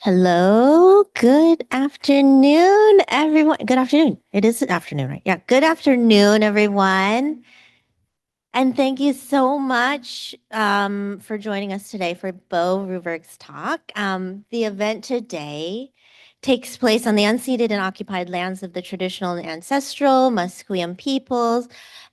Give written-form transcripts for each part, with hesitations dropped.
Hello, good afternoon, everyone. Good afternoon. It is afternoon, right? Yeah, good afternoon, everyone. And thank you so much for joining us today for Bo Ruberg's talk. The event today takes place on the unceded and occupied lands of the traditional and ancestral Musqueam peoples.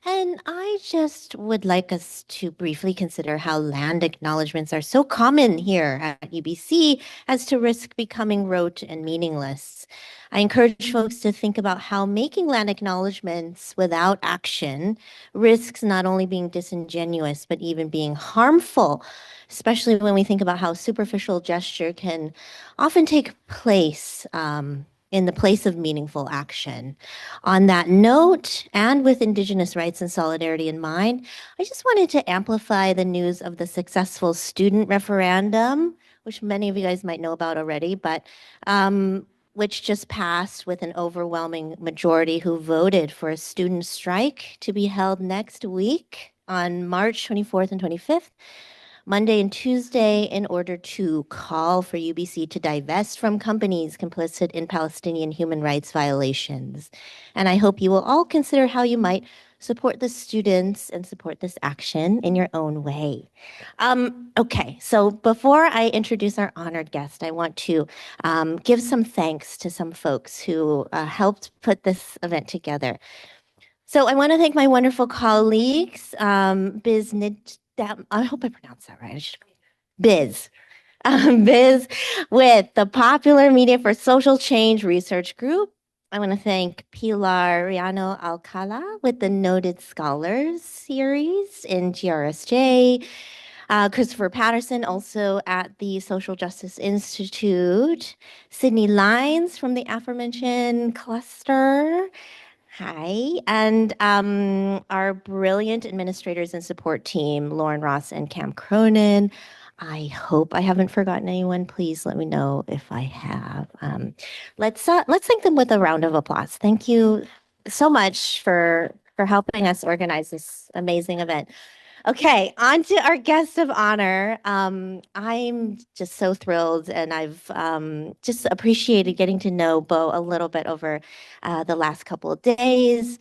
And I just would like us to briefly consider how land acknowledgements are so common here at UBC as to risk becoming rote and meaningless. I encourage folks to think about how making land acknowledgements without action risks not only being disingenuous, but even being harmful, especially when we think about how superficial gesture can often take place in the place of meaningful action. On that note, and with Indigenous rights and solidarity in mind, I just wanted to amplify the news of the successful student referendum, which many of you guys might know about already, but which just passed with an overwhelming majority who voted for a student strike to be held next week on March 24th and 25th, Monday and Tuesday, in order to call for UBC to divest from companies complicit in Palestinian human rights violations. And I hope you will all consider how you might support the students and support this action in your own way. Okay, so before I introduce our honored guest, I want to give some thanks to some folks who helped put this event together. So I want to thank my wonderful colleagues, I hope I pronounced that right. Biz. Biz with the Popular Media for Social Change Research Group. I want to thank Pilar Riano Alcala with the Noted Scholars series in GRSJ. Christopher Patterson, also at the Social Justice Institute. Sydney Lines from the aforementioned cluster. Hi. And our brilliant administrators and support team, Lauren Ross and Cam Cronin. I hope I haven't forgotten anyone. Please let me know if I have. Let's thank them with a round of applause. Thank you so much for helping us organize this amazing event. Okay, on to our guest of honor. I'm just so thrilled, and I've just appreciated getting to know Bo a little bit over the last couple of days.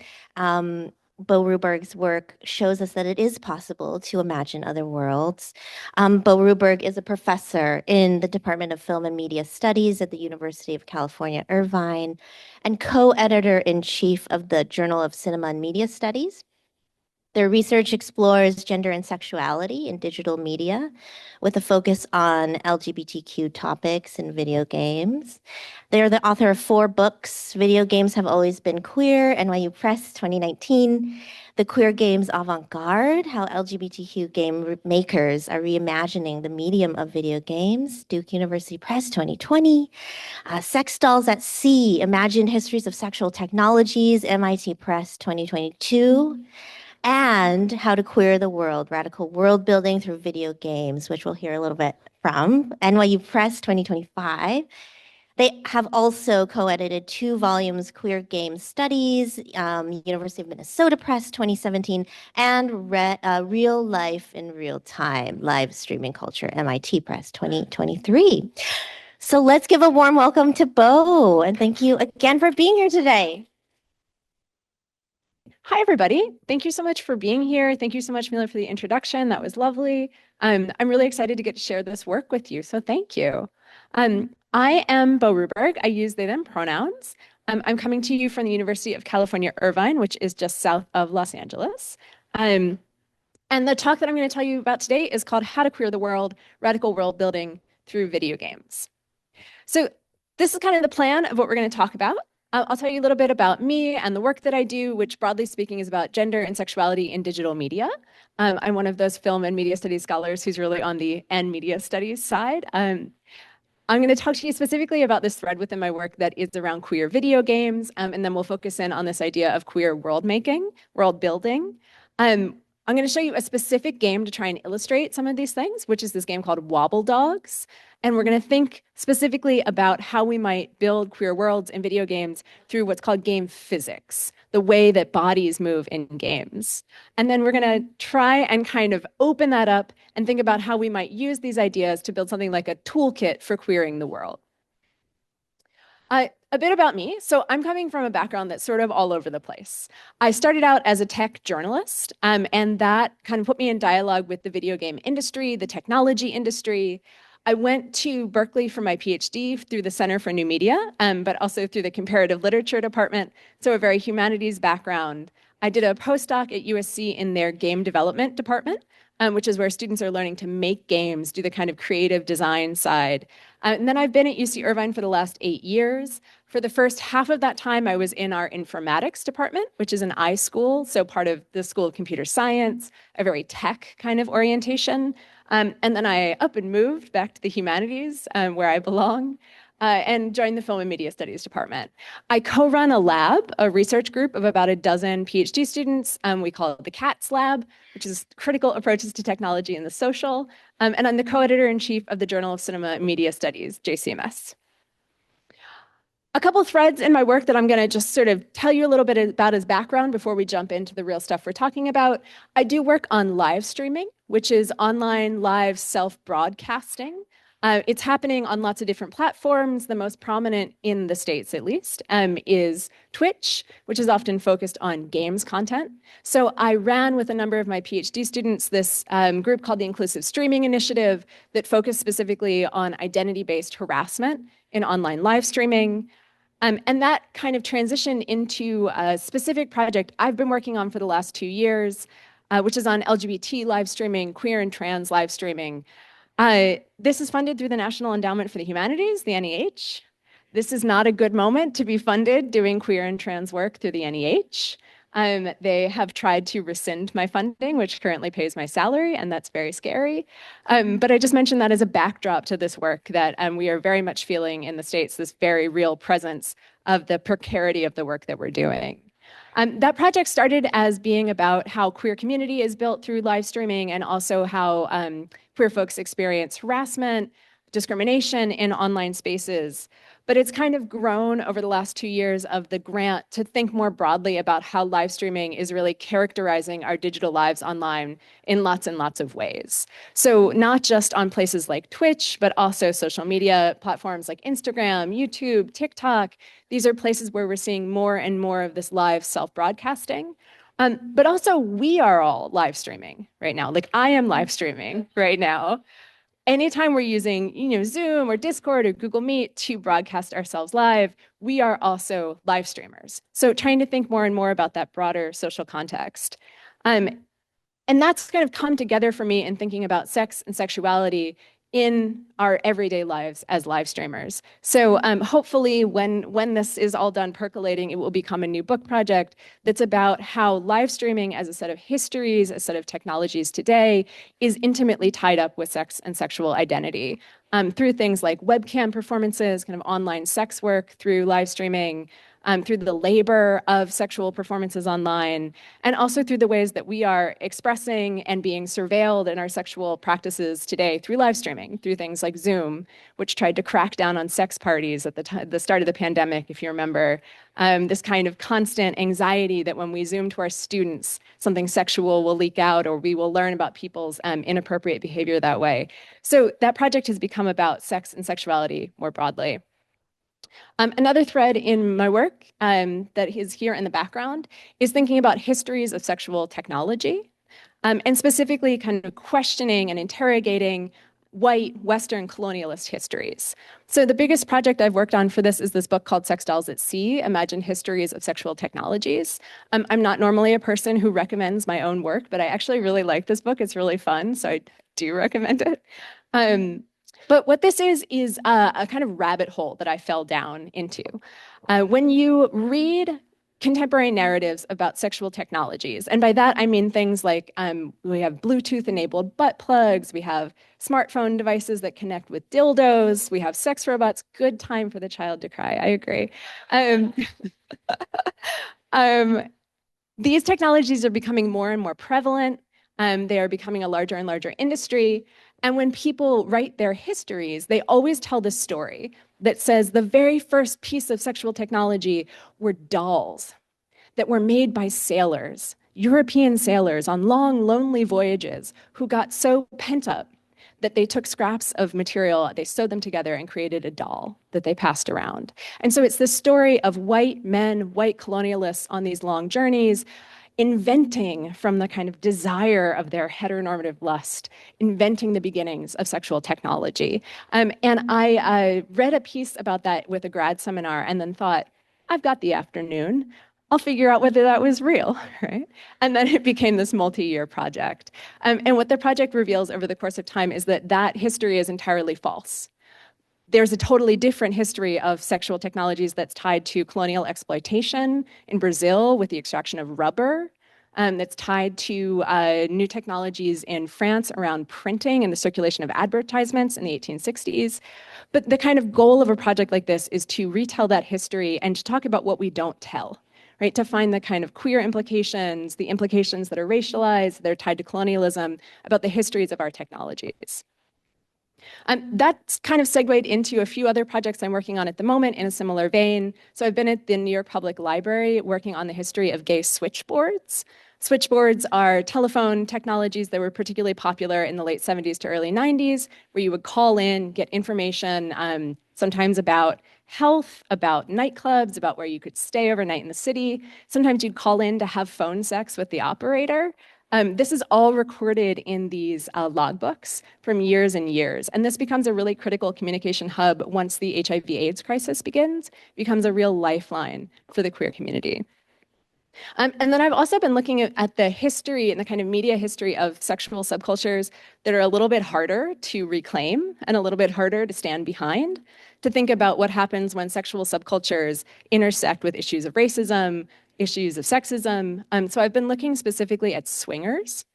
Bo Ruberg's work shows us that it is possible to imagine other worlds. Bo Ruberg is a professor in the Department of Film and Media Studies at the University of California, Irvine, and co-editor-in-chief of the Journal of Cinema and Media Studies. Their research explores gender and sexuality in digital media with a focus on LGBTQ topics in video games. They're the author of 4 books, Video Games Have Always Been Queer, NYU Press 2019, The Queer Games Avant-Garde, How LGBTQ Game Makers Are Reimagining the Medium of Video Games, Duke University Press 2020, Sex Dolls at Sea, Imagined Histories of Sexual Technologies, MIT Press 2022, and How to Queer the World, Radical World Building Through Video Games, which we'll hear a little bit from, NYU Press 2025. They have also co-edited 2 volumes, Queer Game Studies, University of Minnesota Press 2017, and Real Life in Real Time, Live Streaming Culture, MIT Press 2023. So let's give a warm welcome to Bo, and thank you again for being here today. Hi, everybody. Thank you so much for being here. Thank you so much, Mila, for the introduction. That was lovely. I'm really excited to get to share this work with you, so thank you. I am Bo Ruberg. I use they, them pronouns. I'm coming to you from the University of California, Irvine, which is just south of Los Angeles. And the talk that I'm going to tell you about today is called How to Queer the World, Radical World Building Through Video Games. So this is kind of the plan of what we're going to talk about. I'll tell you a little bit about me and the work that I do, which broadly speaking is about gender and sexuality in digital media. I'm one of those film and media studies scholars who's really on the and media studies side. I'm going to talk to you specifically about this thread within my work that is around queer video games, and then we'll focus in on this idea of queer world making, world building. I'm going to show you a specific game to try and illustrate some of these things, which is this game called Wobble Dogs. And we're going to think specifically about how we might build queer worlds in video games through what's called game physics, the way that bodies move in games. And then we're going to try and kind of open that up and think about how we might use these ideas to build something like a toolkit for queering the world. A bit about me. So I'm coming from a background that's sort of all over the place. I started out as a tech journalist, and that kind of put me in dialogue with the video game industry, the technology industry. I went to Berkeley for my PhD through the Center for New Media, but also through the Comparative Literature Department, so a very humanities background. I did a postdoc at USC in their game development department, which is where students are learning to make games, do the kind of creative design side. And then I've been at UC Irvine for the last 8 years. For the first half of that time, I was in our informatics department, which is an I school, so part of the School of Computer Science, a very tech kind of orientation. And then I up and moved back to the humanities, where I belong, and joined the Film and Media Studies department. I co-run a lab, a research group of about a dozen PhD students. We call it the CATS Lab, which is Critical Approaches to Technology and the Social. And I'm the co-editor-in-chief of the Journal of Cinema and Media Studies, JCMS. A couple threads in my work that I'm going to just sort of tell you a little bit about as background before we jump into the real stuff we're talking about. I do work on live streaming, which is online live self-broadcasting. It's happening on lots of different platforms. The most prominent in the States, at least, is Twitch, which is often focused on games content. So I ran with a number of my PhD students this group called the Inclusive Streaming Initiative that focused specifically on identity-based harassment in online live streaming. And that kind of transitioned into a specific project I've been working on for the last 2 years, which is on LGBT live streaming, queer and trans live streaming. This is funded through the National Endowment for the Humanities, the NEH. This is not a good moment to be funded doing queer and trans work through the NEH. They have tried to rescind my funding, which currently pays my salary, and that's very scary. But I just mentioned that as a backdrop to this work that we are very much feeling in the States, this very real presence of the precarity of the work that we're doing. That project started as being about how queer community is built through live streaming and also how queer folks experience harassment, discrimination in online spaces. But it's kind of grown over the last 2 years of the grant to think more broadly about how live streaming is really characterizing our digital lives online in lots and lots of ways. So not just on places like Twitch, but also social media platforms like Instagram, YouTube, TikTok. These are places where we're seeing more and more of this live self-broadcasting. But also we are all live streaming right now. Like I am live streaming right now. Anytime we're using, Zoom or Discord or Google Meet to broadcast ourselves live, we are also live streamers. So trying to think more and more about that broader social context. And that's kind of come together for me in thinking about sex and sexuality in our everyday lives as live streamers. So hopefully when this is all done percolating, it will become a new book project that's about how live streaming as a set of histories, a set of technologies today is intimately tied up with sex and sexual identity through things like webcam performances, kind of online sex work through live streaming, through the labor of sexual performances online, and also through the ways that we are expressing and being surveilled in our sexual practices today through live streaming, through things like Zoom, which tried to crack down on sex parties at the start of the pandemic, if you remember. This kind of constant anxiety that when we Zoom to our students, something sexual will leak out or we will learn about people's inappropriate behavior that way. So that project has become about sex and sexuality more broadly. Another thread in my work that is here in the background is thinking about histories of sexual technology, and specifically kind of questioning and interrogating white Western colonialist histories. So the biggest project I've worked on for this is this book called Sex Dolls at Sea, Imagine Histories of Sexual Technologies. I'm not normally a person who recommends my own work, but I actually really like this book. It's really fun, so I do recommend it. But what this is a kind of rabbit hole that I fell down into. When you read contemporary narratives about sexual technologies, and by that I mean things like we have Bluetooth-enabled butt plugs, we have smartphone devices that connect with dildos, we have sex robots, good time for the child to cry, I agree. These technologies are becoming more and more prevalent. They are becoming a larger and larger industry. And when people write their histories, they always tell this story that says the very first piece of sexual technology were dolls that were made by sailors, European sailors on long, lonely voyages who got so pent up that they took scraps of material, they sewed them together and created a doll that they passed around. And so it's this story of white men, white colonialists on these long journeys, inventing from the kind of desire of their heteronormative lust, inventing the beginnings of sexual technology. And I read a piece about that with a grad seminar and then thought, I've got the afternoon. I'll figure out whether that was real, right? And then it became this multi-year project. And what the project reveals over the course of time is that that history is entirely false. There's a totally different history of sexual technologies that's tied to colonial exploitation in Brazil with the extraction of rubber, that's tied to new technologies in France around printing and the circulation of advertisements in the 1860s. But the kind of goal of a project like this is to retell that history and to talk about what we don't tell, right? To find the kind of queer implications, the implications that are racialized, that are tied to colonialism, about the histories of our technologies. That's kind of segued into a few other projects I'm working on at the moment in a similar vein. So I've been at the New York Public Library working on the history of gay switchboards. Switchboards are telephone technologies that were particularly popular in the late 70s to early 90s, where you would call in, get information, sometimes about health, about nightclubs, about where you could stay overnight in the city. Sometimes you'd call in to have phone sex with the operator. This is all recorded in these logbooks from years and years. And this becomes a really critical communication hub once the HIV/AIDS crisis begins, becomes a real lifeline for the queer community. And then I've also been looking at the history and the kind of media history of sexual subcultures that are a little bit harder to reclaim and a little bit harder to stand behind, to think about what happens when sexual subcultures intersect with issues of racism, issues of sexism. So I've been looking specifically at swingers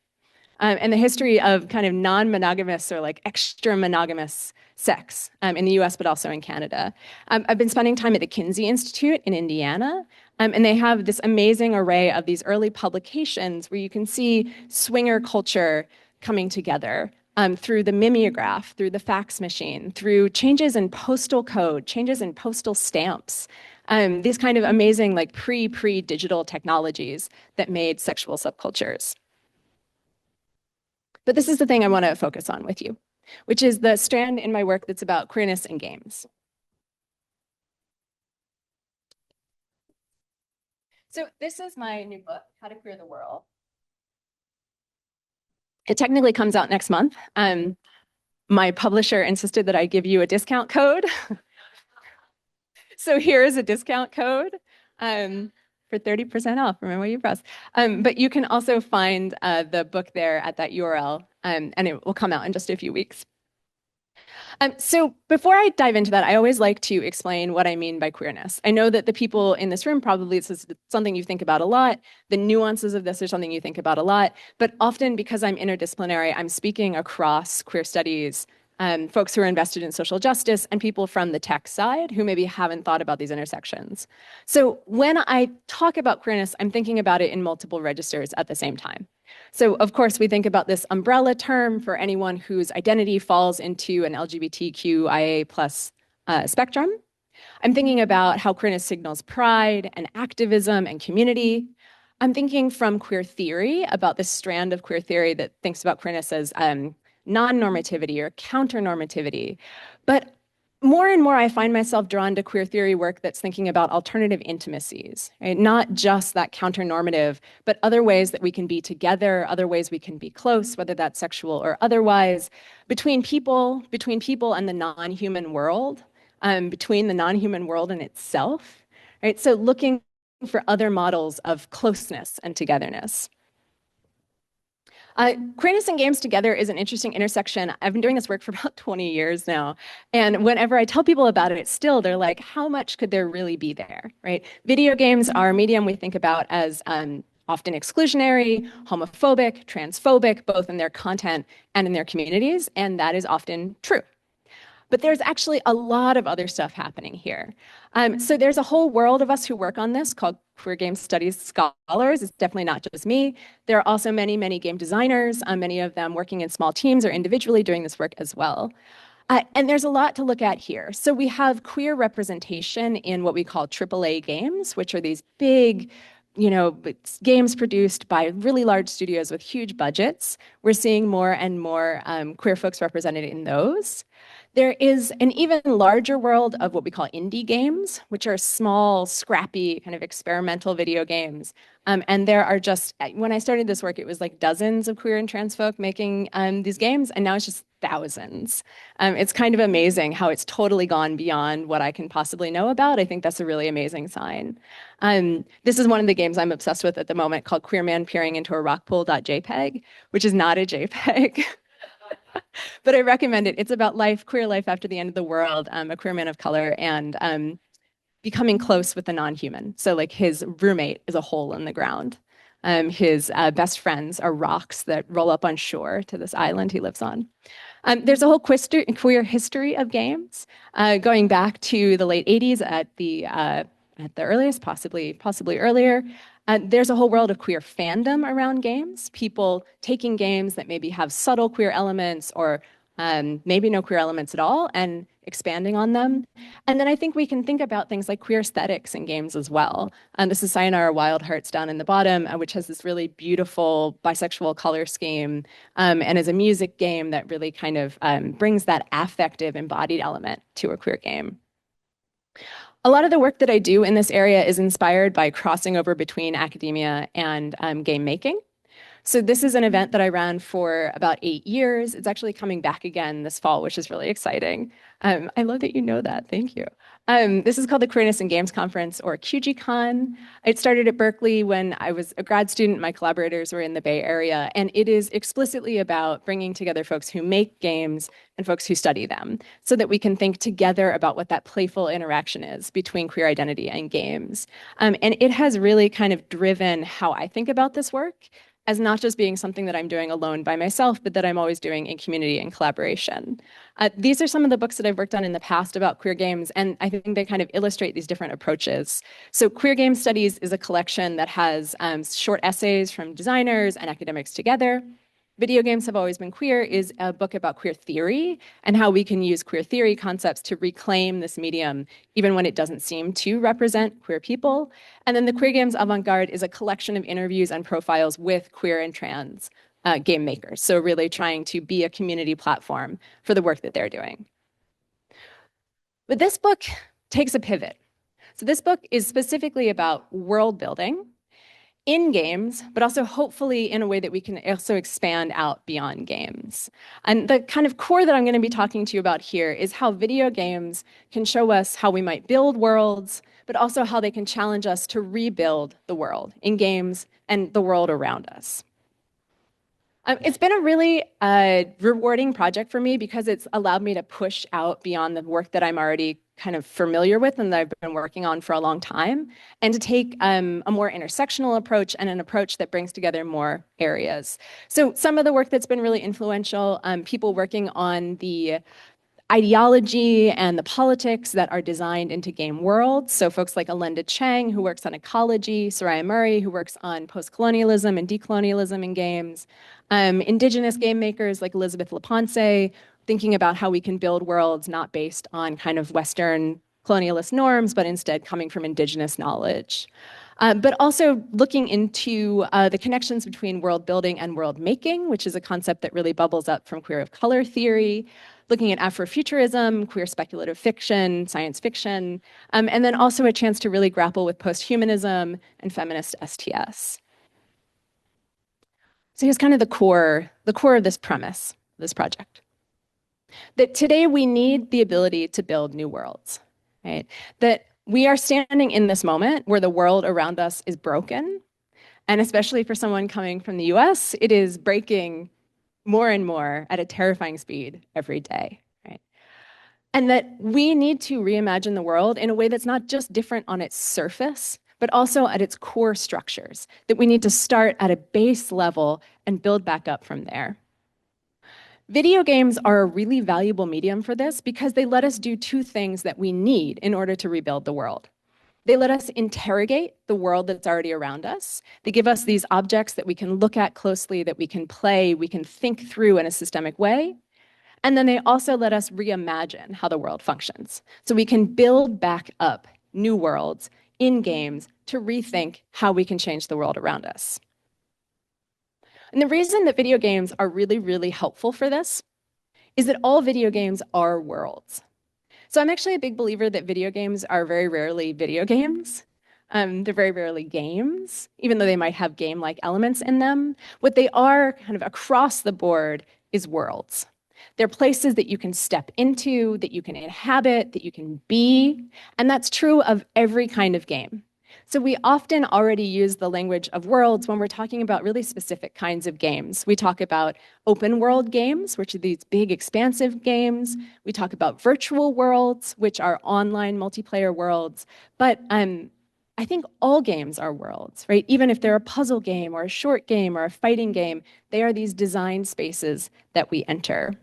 and the history of kind of non-monogamous or like extra monogamous sex in the US, but also in Canada. I've been spending time at the Kinsey Institute in Indiana, and they have this amazing array of these early publications where you can see swinger culture coming together through the mimeograph, through the fax machine, through changes in postal code, changes in postal stamps, these kind of amazing like pre-digital technologies that made sexual subcultures. But this is the thing I want to focus on with you, which is the strand in my work that's about queerness in games. So this is my new book, How to Queer the World. It technically comes out next month. My publisher insisted that I give you a discount code. So here is a discount code for 30% off. Remember what you press. But you can also find the book there at that URL, and it will come out in just a few weeks. So before I dive into that, I always like to explain what I mean by queerness. I know that the people in this room probably, this is something you think about a lot. The nuances of this are something you think about a lot. But often because I'm interdisciplinary, I'm speaking across queer studies, folks who are invested in social justice, and people from the tech side who maybe haven't thought about these intersections. So when I talk about queerness, I'm thinking about it in multiple registers at the same time. So of course, we think about this umbrella term for anyone whose identity falls into an LGBTQIA plus spectrum. I'm thinking about how queerness signals pride and activism and community. I'm thinking from queer theory about this strand of queer theory that thinks about queerness as non-normativity or counter-normativity. But more and more, I find myself drawn to queer theory work that's thinking about alternative intimacies, right? Not just that counter-normative, but other ways that we can be together, other ways we can be close, whether that's sexual or otherwise, between people and the non-human world, between the non-human world and itself, right? So looking for other models of closeness and togetherness. Queerness and games together is an interesting intersection. I've been doing this work for about 20 years now. And whenever I tell people about it, still they're like, how much could there really be there, right? Video games are a medium we think about as often exclusionary, homophobic, transphobic, both in their content and in their communities. And that is often true. But there's actually a lot of other stuff happening here. So there's a whole world of us who work on this called Queer Game Studies Scholars. It's definitely not just me. There are also many, many game designers, many of them working in small teams or individually doing this work as well. And there's a lot to look at here. So we have queer representation in what we call AAA games, which are these big, it's games produced by really large studios with huge budgets. We're seeing more and more queer folks represented in those. There is an even larger world of what we call indie games, which are small, scrappy, kind of experimental video games. And there are just, when I started this work, it was like dozens of queer and trans folk making these games, and now it's just thousands. It's kind of amazing how it's totally gone beyond what I can possibly know about. I think that's a really amazing sign. This is one of the games I'm obsessed with at the moment called Queer Man Peering into a Rockpool.jpg, which is not a JPEG. But I recommend it. It's about life, queer life after the end of the world, a queer man of color, and becoming close with a non-human. So like his roommate is a hole in the ground. His best friends are rocks that roll up on shore to this island he lives on. There's a whole queer history of games, going back to the late 80s at the earliest, possibly earlier. There's a whole world of queer fandom around games, people taking games that maybe have subtle queer elements or maybe no queer elements at all and expanding on them. And then I think we can think about things like queer aesthetics in games as well. This is Sayonara Wild Hearts down in the bottom, which has this really beautiful bisexual color scheme and is a music game that really kind of brings that affective embodied element to a queer game. A lot of the work that I do in this area is inspired by crossing over between academia and game making. So this is an event that I ran for about 8 years. It's actually coming back again this fall, which is really exciting. I love that you know that. Thank you. This is called the Queerness in Games Conference, or QGCon. It started at Berkeley when I was a grad student. My collaborators were in the Bay Area, and it is explicitly about bringing together folks who make games and folks who study them so that we can think together about what that playful interaction is between queer identity and games. And it has really kind of driven how I think about this work as not just being something that I'm doing alone by myself, but that I'm always doing in community and collaboration. These are some of the books that I've worked on in the past about queer games, and I think they kind of illustrate these different approaches. So Queer Game Studies is a collection that has short essays from designers and academics together. Video Games Have Always Been Queer is a book about queer theory and how we can use queer theory concepts to reclaim this medium, even when it doesn't seem to represent queer people. And then the Queer Games Avant-Garde is a collection of interviews and profiles with queer and trans game makers. So really trying to be a community platform for the work that they're doing. But this book takes a pivot. So this book is specifically about world building in games, but also hopefully in a way that we can also expand out beyond games. And the kind of core that I'm going to be talking to you about here is how video games can show us how we might build worlds, but also how they can challenge us to rebuild the world in games and the world around us. It's been a really rewarding project for me because it's allowed me to push out beyond the work that I'm already kind of familiar with and that I've been working on for a long time, and to take a more intersectional approach and an approach that brings together more areas. So some of the work that's been really influential, people working on the ideology and the politics that are designed into game worlds. So folks like Alenda Chang, who works on ecology, Soraya Murray, who works on post-colonialism and decolonialism in games, indigenous game makers like Elizabeth Laponce, thinking about how we can build worlds not based on kind of Western colonialist norms, but instead coming from indigenous knowledge. But also looking into the connections between world building and world making, which is a concept that really bubbles up from queer of color theory, looking at Afrofuturism, queer speculative fiction, science fiction, and then also a chance to really grapple with posthumanism and feminist STS. So here's kind of the core of this premise, this project. That today we need the ability to build new worlds, right? That we are standing in this moment where the world around us is broken. And especially for someone coming from the US, it is breaking more and more at a terrifying speed every day, right? And that we need to reimagine the world in a way that's not just different on its surface, but also at its core structures, that we need to start at a base level and build back up from there. Video games are a really valuable medium for this because they let us do two things that we need in order to rebuild the world. They let us interrogate the world that's already around us. They give us these objects that we can look at closely, that we can play, we can think through in a systemic way. And then they also let us reimagine how the world functions. So we can build back up new worlds in games to rethink how we can change the world around us. And the reason that video games are really, really helpful for this is that all video games are worlds. So I'm actually a big believer that video games are very rarely video games. They're very rarely games, even though they might have game-like elements in them. What they are kind of across the board is worlds. They're places that you can step into, that you can inhabit, that you can be, and that's true of every kind of game. So we often already use the language of worlds when we're talking about really specific kinds of games. We talk about open world games, which are these big expansive games. We talk about virtual worlds, which are online multiplayer worlds. But I think all games are worlds, right? Even if they're a puzzle game or a short game or a fighting game, they are these design spaces that we enter.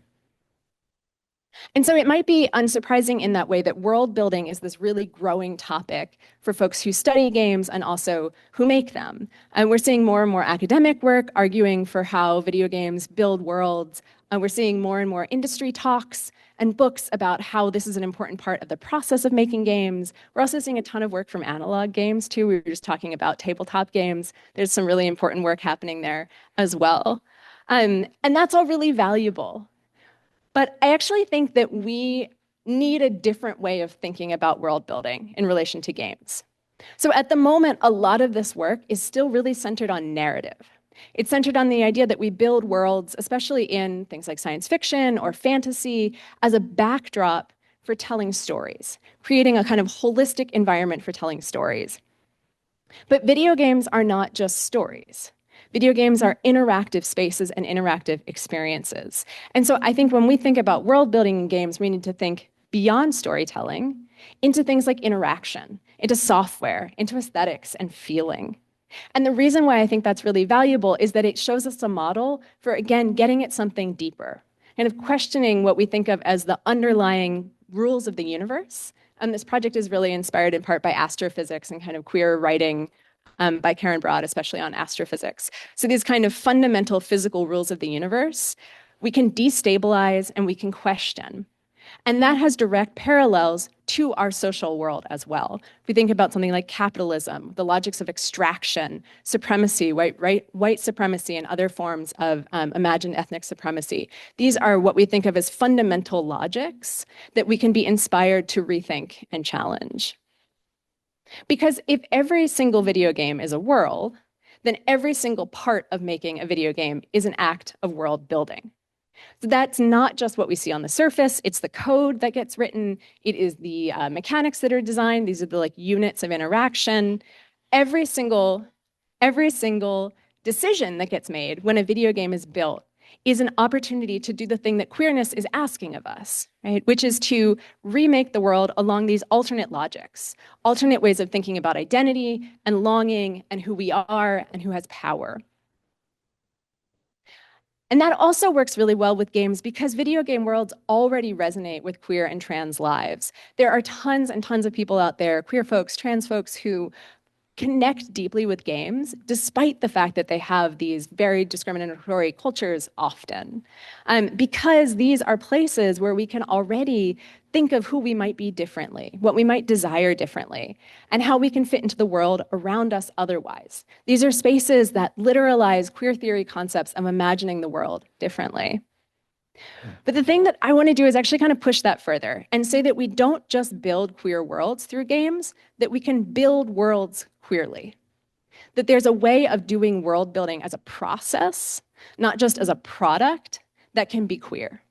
And so it might be unsurprising in that way that world building is this really growing topic for folks who study games and also who make them. And we're seeing more and more academic work arguing for how video games build worlds. We're seeing more and more industry talks and books about how this is an important part of the process of making games. We're also seeing a ton of work from analog games too. We were just talking about tabletop games. There's some really important work happening there as well. And that's all really valuable. But I actually think that we need a different way of thinking about world building in relation to games. So at the moment, a lot of this work is still really centered on narrative. It's centered on the idea that we build worlds, especially in things like science fiction or fantasy, as a backdrop for telling stories, creating a kind of holistic environment for telling stories. But video games are not just stories. Video games are interactive spaces and interactive experiences. And so I think when we think about world building in games, we need to think beyond storytelling into things like interaction, into software, into aesthetics and feeling. And the reason why I think that's really valuable is that it shows us a model for, again, getting at something deeper, kind of questioning what we think of as the underlying rules of the universe. And this project is really inspired in part by astrophysics and kind of queer writing by Karen Broad, especially on astrophysics. So these kind of fundamental physical rules of the universe, we can destabilize and we can question. And that has direct parallels to our social world as well. If we think about something like capitalism, the logics of extraction, supremacy, white supremacy, and other forms of imagined ethnic supremacy, these are what we think of as fundamental logics that we can be inspired to rethink and challenge. Because if every single video game is a world, then every single part of making a video game is an act of world building. So that's not just what we see on the surface, it's the code that gets written, it is the mechanics that are designed, these are the like units of interaction. Every single decision that gets made when a video game is built is an opportunity to do the thing that queerness is asking of us, right? Which is to remake the world along these alternate logics, alternate ways of thinking about identity and longing and who we are and who has power. And that also works really well with games because video game worlds already resonate with queer and trans lives. There are tons and tons of people out there, queer folks, trans folks, who connect deeply with games, despite the fact that they have these very discriminatory cultures often. Because these are places where we can already think of who we might be differently, what we might desire differently, and how we can fit into the world around us otherwise. These are spaces that literalize queer theory concepts of imagining the world differently. But the thing that I want to do is actually kind of push that further and say that we don't just build queer worlds through games, that we can build worlds queerly. That there's a way of doing world building as a process, not just as a product, that can be queer.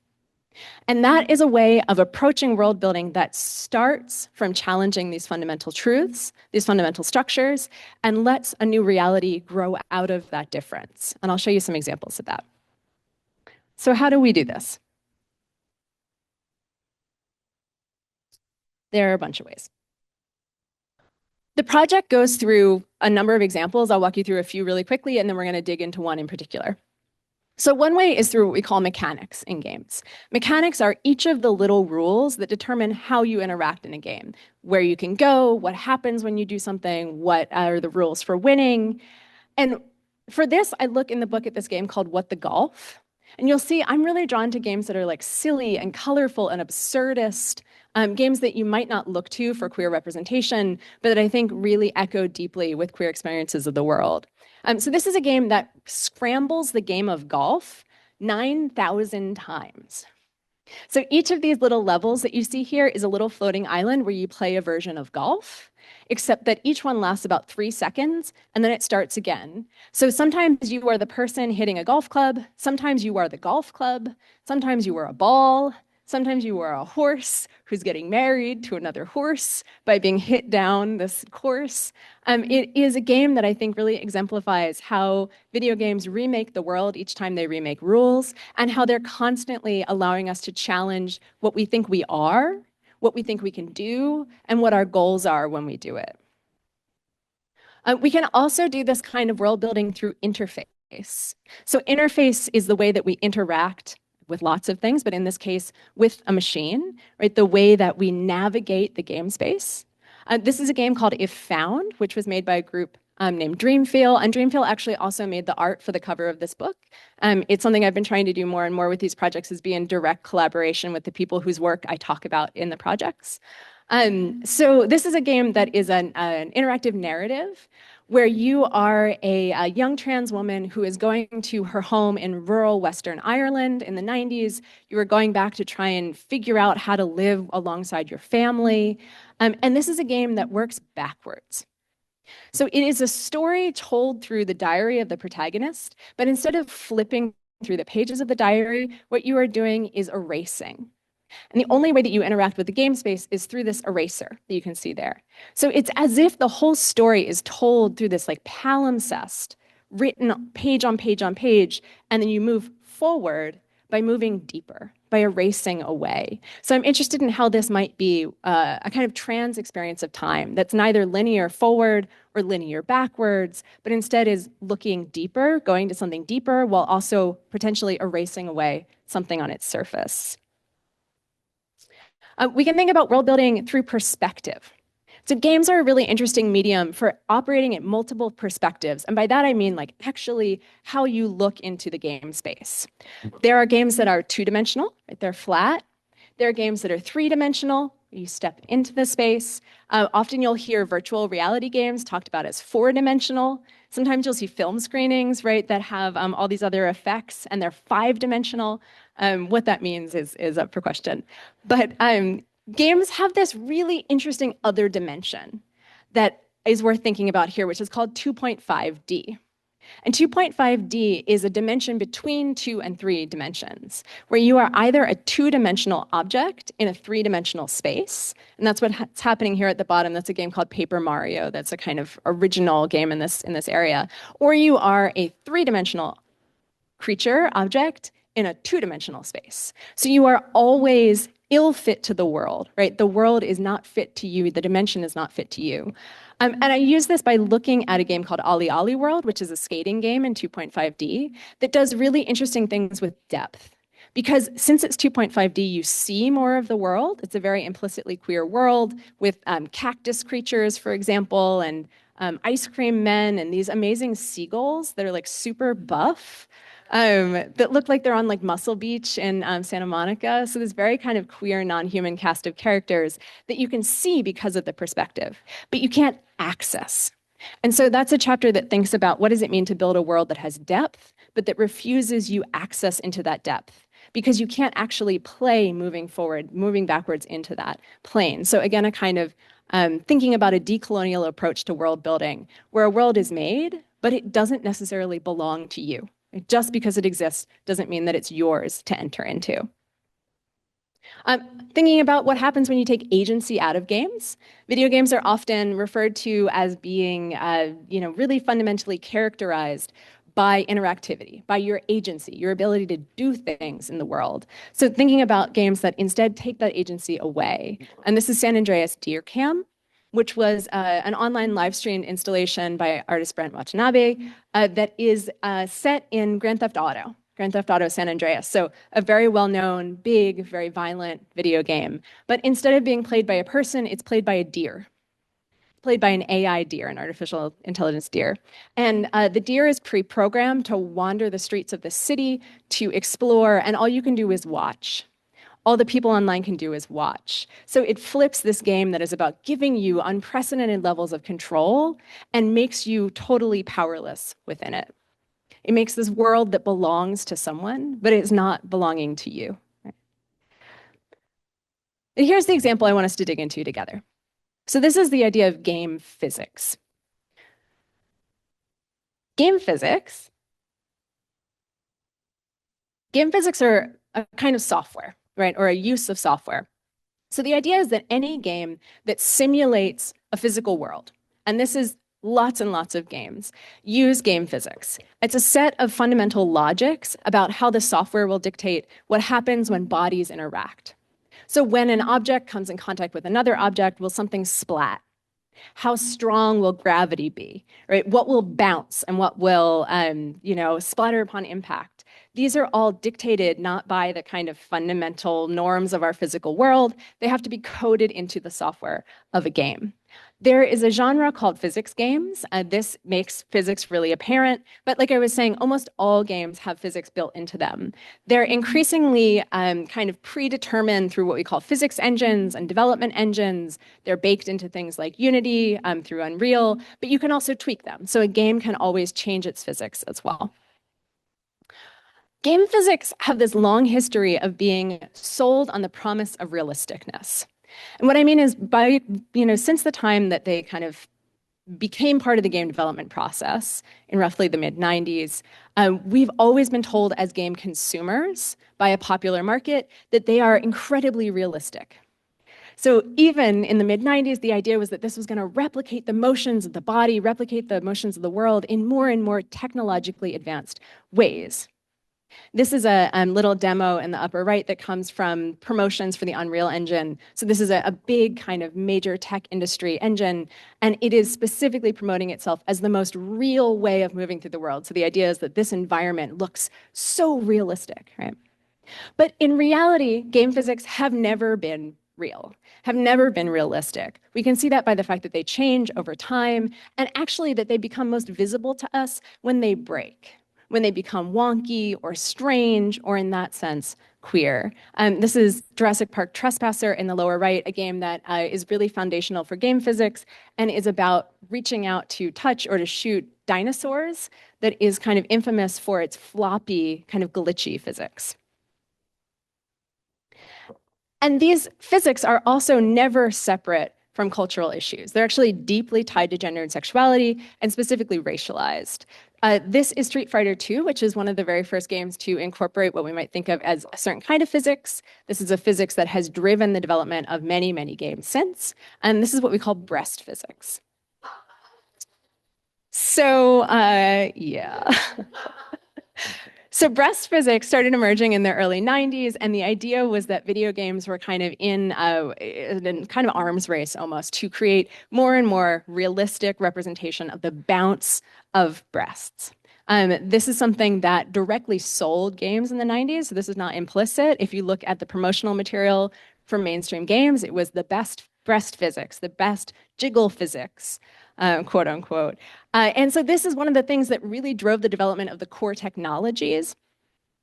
And that is a way of approaching world building that starts from challenging these fundamental truths, these fundamental structures, and lets a new reality grow out of that difference. And I'll show you some examples of that. So how do we do this? There are a bunch of ways. The project goes through a number of examples. I'll walk you through a few really quickly, and then we're going to dig into one in particular. So one way is through what we call mechanics in games. Mechanics are each of the little rules that determine how you interact in a game, where you can go, what happens when you do something, what are the rules for winning. And for this, I look in the book at this game called What the Golf. And you'll see I'm really drawn to games that are like silly and colorful and absurdist. games that you might not look to for queer representation, but that I think really echo deeply with queer experiences of the world. So this is a game that scrambles the game of golf 9,000 times. So each of these little levels that you see here is a little floating island where you play a version of golf, except that each one lasts about 3 seconds and then it starts again. So sometimes you are the person hitting a golf club, sometimes you are the golf club, sometimes you are a ball, sometimes you are a horse who's getting married to another horse by being hit down this course. It is a game that I think really exemplifies how video games remake the world each time they remake rules, and how they're constantly allowing us to challenge what we think we are, what we think we can do, and what our goals are when we do it. We can also do this kind of world building through interface. So interface is the way that we interact with lots of things, but in this case, with a machine, right? The way that we navigate the game space. This is a game called If Found, which was made by a group named Dreamfeel, and Dreamfeel actually also made the art for the cover of this book. It's something I've been trying to do more and more with these projects, is be in direct collaboration with the people whose work I talk about in the projects. So this is a game that is an interactive narrative where you are a young trans woman who is going to her home in rural Western Ireland in the 90s. You are going back to try and figure out how to live alongside your family. And this is a game that works backwards. So it is a story told through the diary of the protagonist, but instead of flipping through the pages of the diary, what you are doing is erasing. And the only way that you interact with the game space is through this eraser that you can see there. So it's as if the whole story is told through this like palimpsest, written page on page on page, and then you move forward by moving deeper, by erasing away. So I'm interested in how this might be a kind of trans experience of time that's neither linear forward or linear backwards, but instead is looking deeper, going to something deeper, while also potentially erasing away something on its surface. We can think about world building through perspective. So games are a really interesting medium for operating at multiple perspectives. And by that, I mean like actually how you look into the game space. There are games that are two-dimensional, right? They're flat. There are games that are three-dimensional. You step into the space. Often you'll hear virtual reality games talked about as four-dimensional. Sometimes you'll see film screenings, right, that have all these other effects, and they're five-dimensional. What that means is up for question. But games have this really interesting other dimension that is worth thinking about here, which is called 2.5D. And 2.5D is a dimension between 2 and 3 dimensions, where you are either a two-dimensional object in a three-dimensional space, and that's what's happening here at the bottom. That's a game called Paper Mario. That's a kind of original game in this area. Or you are a three-dimensional creature, object, in a two-dimensional space. So you are always ill fit to the world, right? The world is not fit to you. The dimension is not fit to you. And I use this by looking at a game called Ollie Ollie World, which is a skating game in 2.5D that does really interesting things with depth. Because since it's 2.5D, you see more of the world. It's a very implicitly queer world with cactus creatures, for example, and ice cream men and these amazing seagulls that are like super buff. That look like they're on like Muscle Beach in Santa Monica. So this very kind of queer, non-human cast of characters that you can see because of the perspective, but you can't access. And so that's a chapter that thinks about what does it mean to build a world that has depth, but that refuses you access into that depth, because you can't actually play moving forward, moving backwards into that plane. So again, a kind of thinking about a decolonial approach to world building, where a world is made, but it doesn't necessarily belong to you. Just because it exists doesn't mean that it's yours to enter into. Thinking about what happens when you take agency out of games. Video games are often referred to as being, really fundamentally characterized by interactivity, by your agency, your ability to do things in the world. So thinking about games that instead take that agency away. And this is San Andreas Deer Cam, which was an online live stream installation by artist Brent Watanabe that is set in Grand Theft Auto San Andreas. So a very well-known, big, very violent video game. But instead of being played by a person, it's played by a deer. Played by an AI deer, an artificial intelligence deer. And the deer is pre-programmed to wander the streets of the city, to explore, and all you can do is watch. All the people online can do is watch. So it flips this game that is about giving you unprecedented levels of control and makes you totally powerless within it. It makes this world that belongs to someone, but is not belonging to you. And here's the example I want us to dig into together. So this is the idea of game physics. Game physics. Game physics are a kind of software, right? Or a use of software. So the idea is that any game that simulates a physical world, and this is lots and lots of games, use game physics. It's a set of fundamental logics about how the software will dictate what happens when bodies interact. So when an object comes in contact with another object, will something splat? How strong will gravity be, right? What will bounce and what will, splatter upon impact? These are all dictated not by the kind of fundamental norms of our physical world. They have to be coded into the software of a game. There is a genre called physics games. This makes physics really apparent. But like I was saying, almost all games have physics built into them. They're increasingly kind of predetermined through what we call physics engines and development engines. They're baked into things like Unity through Unreal, but you can also tweak them. So a game can always change its physics as well. Game physics have this long history of being sold on the promise of realisticness. And what I mean is since the time that they kind of became part of the game development process in roughly the mid-90s, we've always been told as game consumers by a popular market that they are incredibly realistic. So even in the mid-90s, the idea was that this was going to replicate the motions of the body, replicate the motions of the world in more and more technologically advanced ways. This is a little demo in the upper right that comes from promotions for the Unreal Engine. So this is a big kind of major tech industry engine, and it is specifically promoting itself as the most real way of moving through the world. So the idea is that this environment looks so realistic, right? But in reality, game physics have never been real, have never been realistic. We can see that by the fact that they change over time, and actually that they become most visible to us when they break, when they become wonky or strange, or in that sense, queer. This is Jurassic Park Trespasser in the lower right, a game that is really foundational for game physics and is about reaching out to touch or to shoot dinosaurs that is kind of infamous for its floppy, kind of glitchy physics. And these physics are also never separate from cultural issues. They're actually deeply tied to gender and sexuality, and specifically racialized. This is Street Fighter II, which is one of the very first games to incorporate what we might think of as a certain kind of physics. This is a physics that has driven the development of many, many games since. And this is what we call breast physics. So, yeah. So breast physics started emerging in the early 90s, and the idea was that video games were kind of in kind of arms race almost to create more and more realistic representation of the bounce of breasts. This is something that directly sold games in the 90s, so this is not implicit. If you look at the promotional material for mainstream games, it was the best breast physics, the best jiggle physics, quote unquote. And so this is one of the things that really drove the development of the core technologies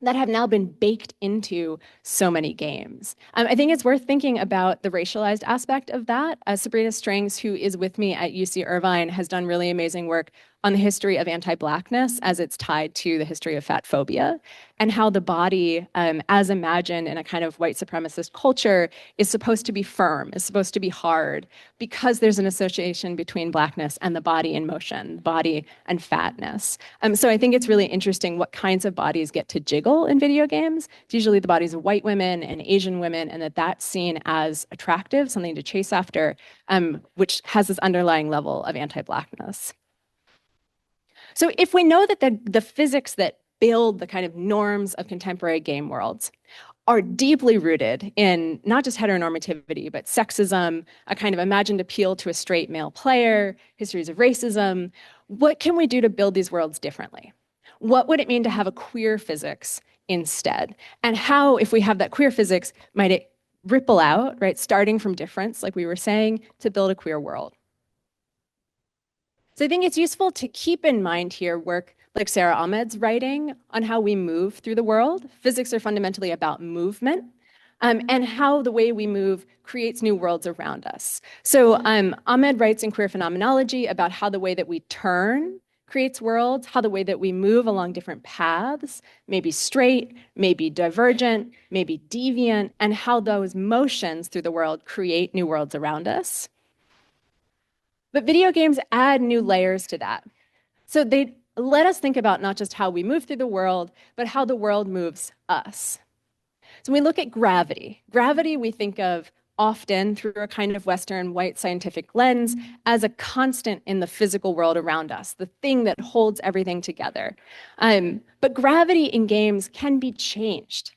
that have now been baked into so many games. I think it's worth thinking about the racialized aspect of that. Sabrina Strings, who is with me at UC Irvine, has done really amazing work on the history of anti-Blackness as it's tied to the history of fat phobia, and how the body, as imagined in a kind of white supremacist culture, is supposed to be firm, is supposed to be hard, because there's an association between Blackness and the body in motion, body and fatness. So I think it's really interesting what kinds of bodies get to jiggle in video games. It's usually the bodies of white women and Asian women, and that's seen as attractive, something to chase after, which has this underlying level of anti-Blackness. So if we know that the physics that build the kind of norms of contemporary game worlds are deeply rooted in not just heteronormativity, but sexism, a kind of imagined appeal to a straight male player, histories of racism, what can we do to build these worlds differently? What would it mean to have a queer physics instead? And how, if we have that queer physics, might it ripple out, right, starting from difference, like we were saying, to build a queer world? So I think it's useful to keep in mind here work like Sarah Ahmed's writing on how we move through the world. Physics are fundamentally about movement. and how the way we move creates new worlds around us. So Ahmed writes in Queer Phenomenology about how the way that we turn creates worlds, how the way that we move along different paths, maybe straight, maybe divergent, maybe deviant, and how those motions through the world create new worlds around us. But video games add new layers to that. So they let us think about not just how we move through the world, but how the world moves us. So when we look at gravity. Gravity we think of often through a kind of Western white scientific lens as a constant in the physical world around us, the thing that holds everything together. But gravity in games can be changed.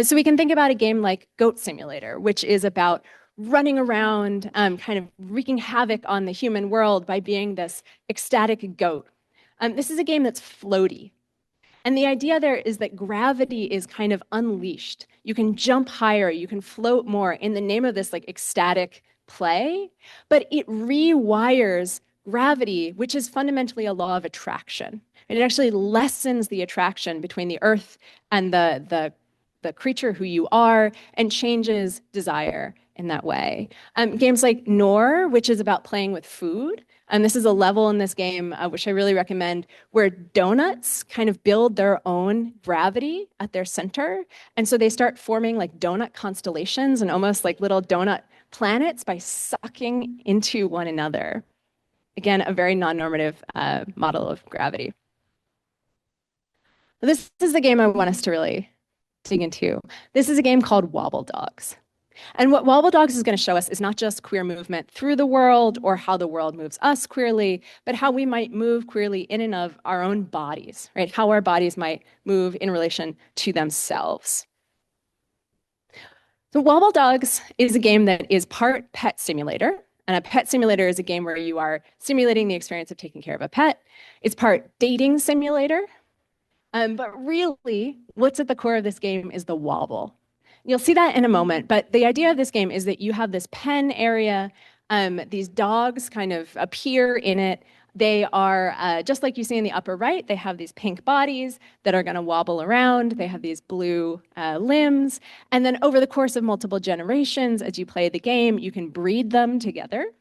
So we can think about a game like Goat Simulator, which is about running around, kind of wreaking havoc on the human world by being this ecstatic goat. This is a game that's floaty. And the idea there is that gravity is kind of unleashed. You can jump higher, you can float more in the name of this like ecstatic play, but it rewires gravity, which is fundamentally a law of attraction. And it actually lessens the attraction between the earth and the creature who you are and changes desire in that way. Games like Nor, which is about playing with food, and this is a level in this game, which I really recommend, where donuts kind of build their own gravity at their center. And so they start forming like donut constellations and almost like little donut planets by sucking into one another. Again, a very non-normative model of gravity. This is the game I want us to really dig into. This is a game called Wobble Dogs. And what Wobble Dogs is going to show us is not just queer movement through the world or how the world moves us queerly, but how we might move queerly in and of our own bodies, right? How our bodies might move in relation to themselves. So Wobble Dogs is a game that is part pet simulator. And a pet simulator is a game where you are simulating the experience of taking care of a pet. It's part dating simulator. But really, what's at the core of this game is the wobble. You'll see that in a moment, but the idea of this game is that you have this pen area. These dogs kind of appear in it. They are, just like you see in the upper right, they have these pink bodies that are going to wobble around. They have these blue limbs. And then over the course of multiple generations, as you play the game, you can breed them together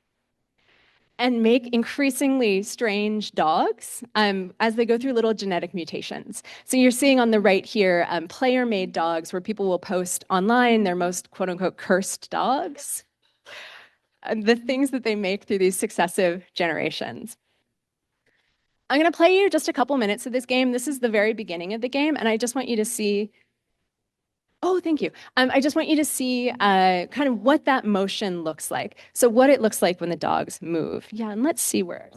and make increasingly strange dogs as they go through little genetic mutations. So you're seeing on the right here player-made dogs where people will post online their most quote-unquote cursed dogs, the things that they make through these successive generations. I'm going to play you just a couple minutes of this game. This is the very beginning of the game, and I just want you to see. Oh, thank you. I just want you to see kind of what that motion looks like. So what it looks like when the dogs move. Yeah, and let's see where.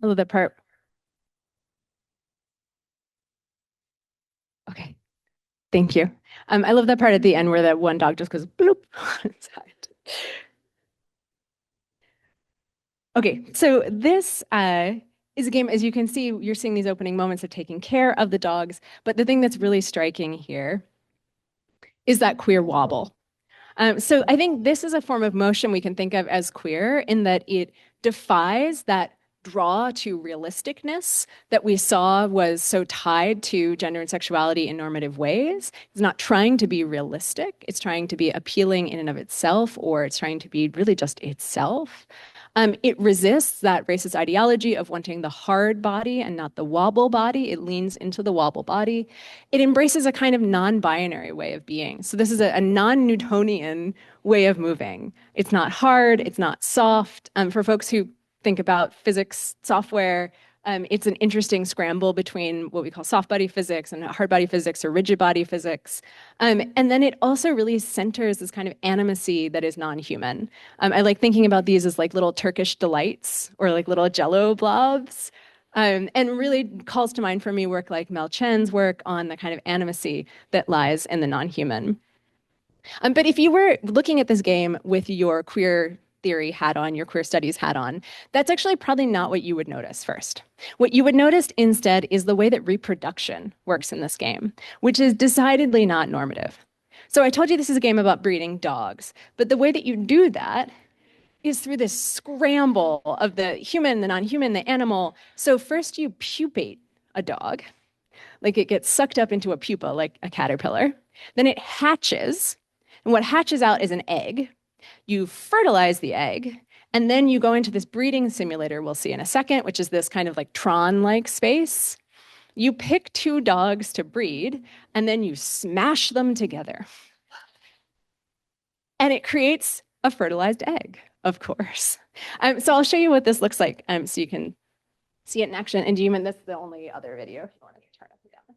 A little bit part. Okay, thank you. I love that part at the end where that one dog just goes bloop inside. Okay, so this is a game, as you can see, you're seeing these opening moments of taking care of the dogs. But the thing that's really striking here is that queer wobble. So I think this is a form of motion we can think of as queer in that it defies that draw to realisticness that we saw was so tied to gender and sexuality in normative ways. It's not trying to be realistic. It's trying to be appealing in and of itself, or it's trying to be really just itself. It resists that racist ideology of wanting the hard body and not the wobble body. It leans into the wobble body. It embraces a kind of non-binary way of being. So this is a non-Newtonian way of moving. It's not hard, it's not soft. For folks who think about physics software, it's an interesting scramble between what we call soft body physics and hard body physics or rigid body physics. And then it also really centers this kind of animacy that is non-human. I like thinking about these as like little Turkish delights or like little Jello blobs. And really calls to mind for me work like Mel Chen's work on the kind of animacy that lies in the non-human. But if you were looking at this game with your queer theory hat on, your queer studies hat on, that's actually probably not what you would notice first. What you would notice instead is the way that reproduction works in this game, which is decidedly not normative. So I told you this is a game about breeding dogs, but the way that you do that is through this scramble of the human, the non-human, the animal. So first you pupate a dog, like it gets sucked up into a pupa like a caterpillar. Then it hatches, and what hatches out is an egg. You fertilize the egg, and then you go into this breeding simulator we'll see in a second, which is this kind of like Tron-like space. You pick two dogs to breed, and then you smash them together. And it creates a fertilized egg, of course. So I'll show you what this looks like so you can see it in action. And Demon, that's the only other video if you want to turn up and down.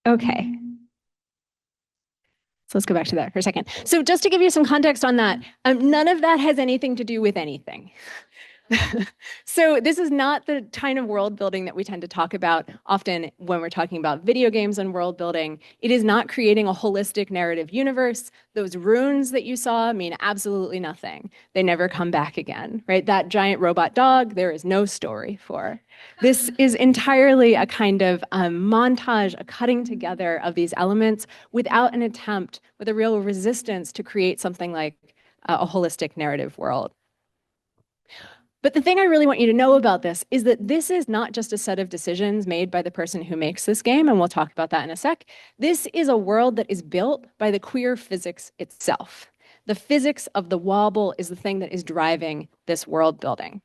Okay. So let's go back to that for a second. So just to give you some context on that, none of that has anything to do with anything. So this is not the kind of world building that we tend to talk about often when we're talking about video games and world building. It is not creating a holistic narrative universe. Those runes that you saw mean absolutely nothing. They never come back again, right? That giant robot dog, there is no story for. This is entirely a kind of montage, a cutting together of these elements without an attempt, with a real resistance to create something like a holistic narrative world. But the thing I really want you to know about this is that this is not just a set of decisions made by the person who makes this game, and we'll talk about that in a sec. This is a world that is built by the queer physics itself. The physics of the wobble is the thing that is driving this world building.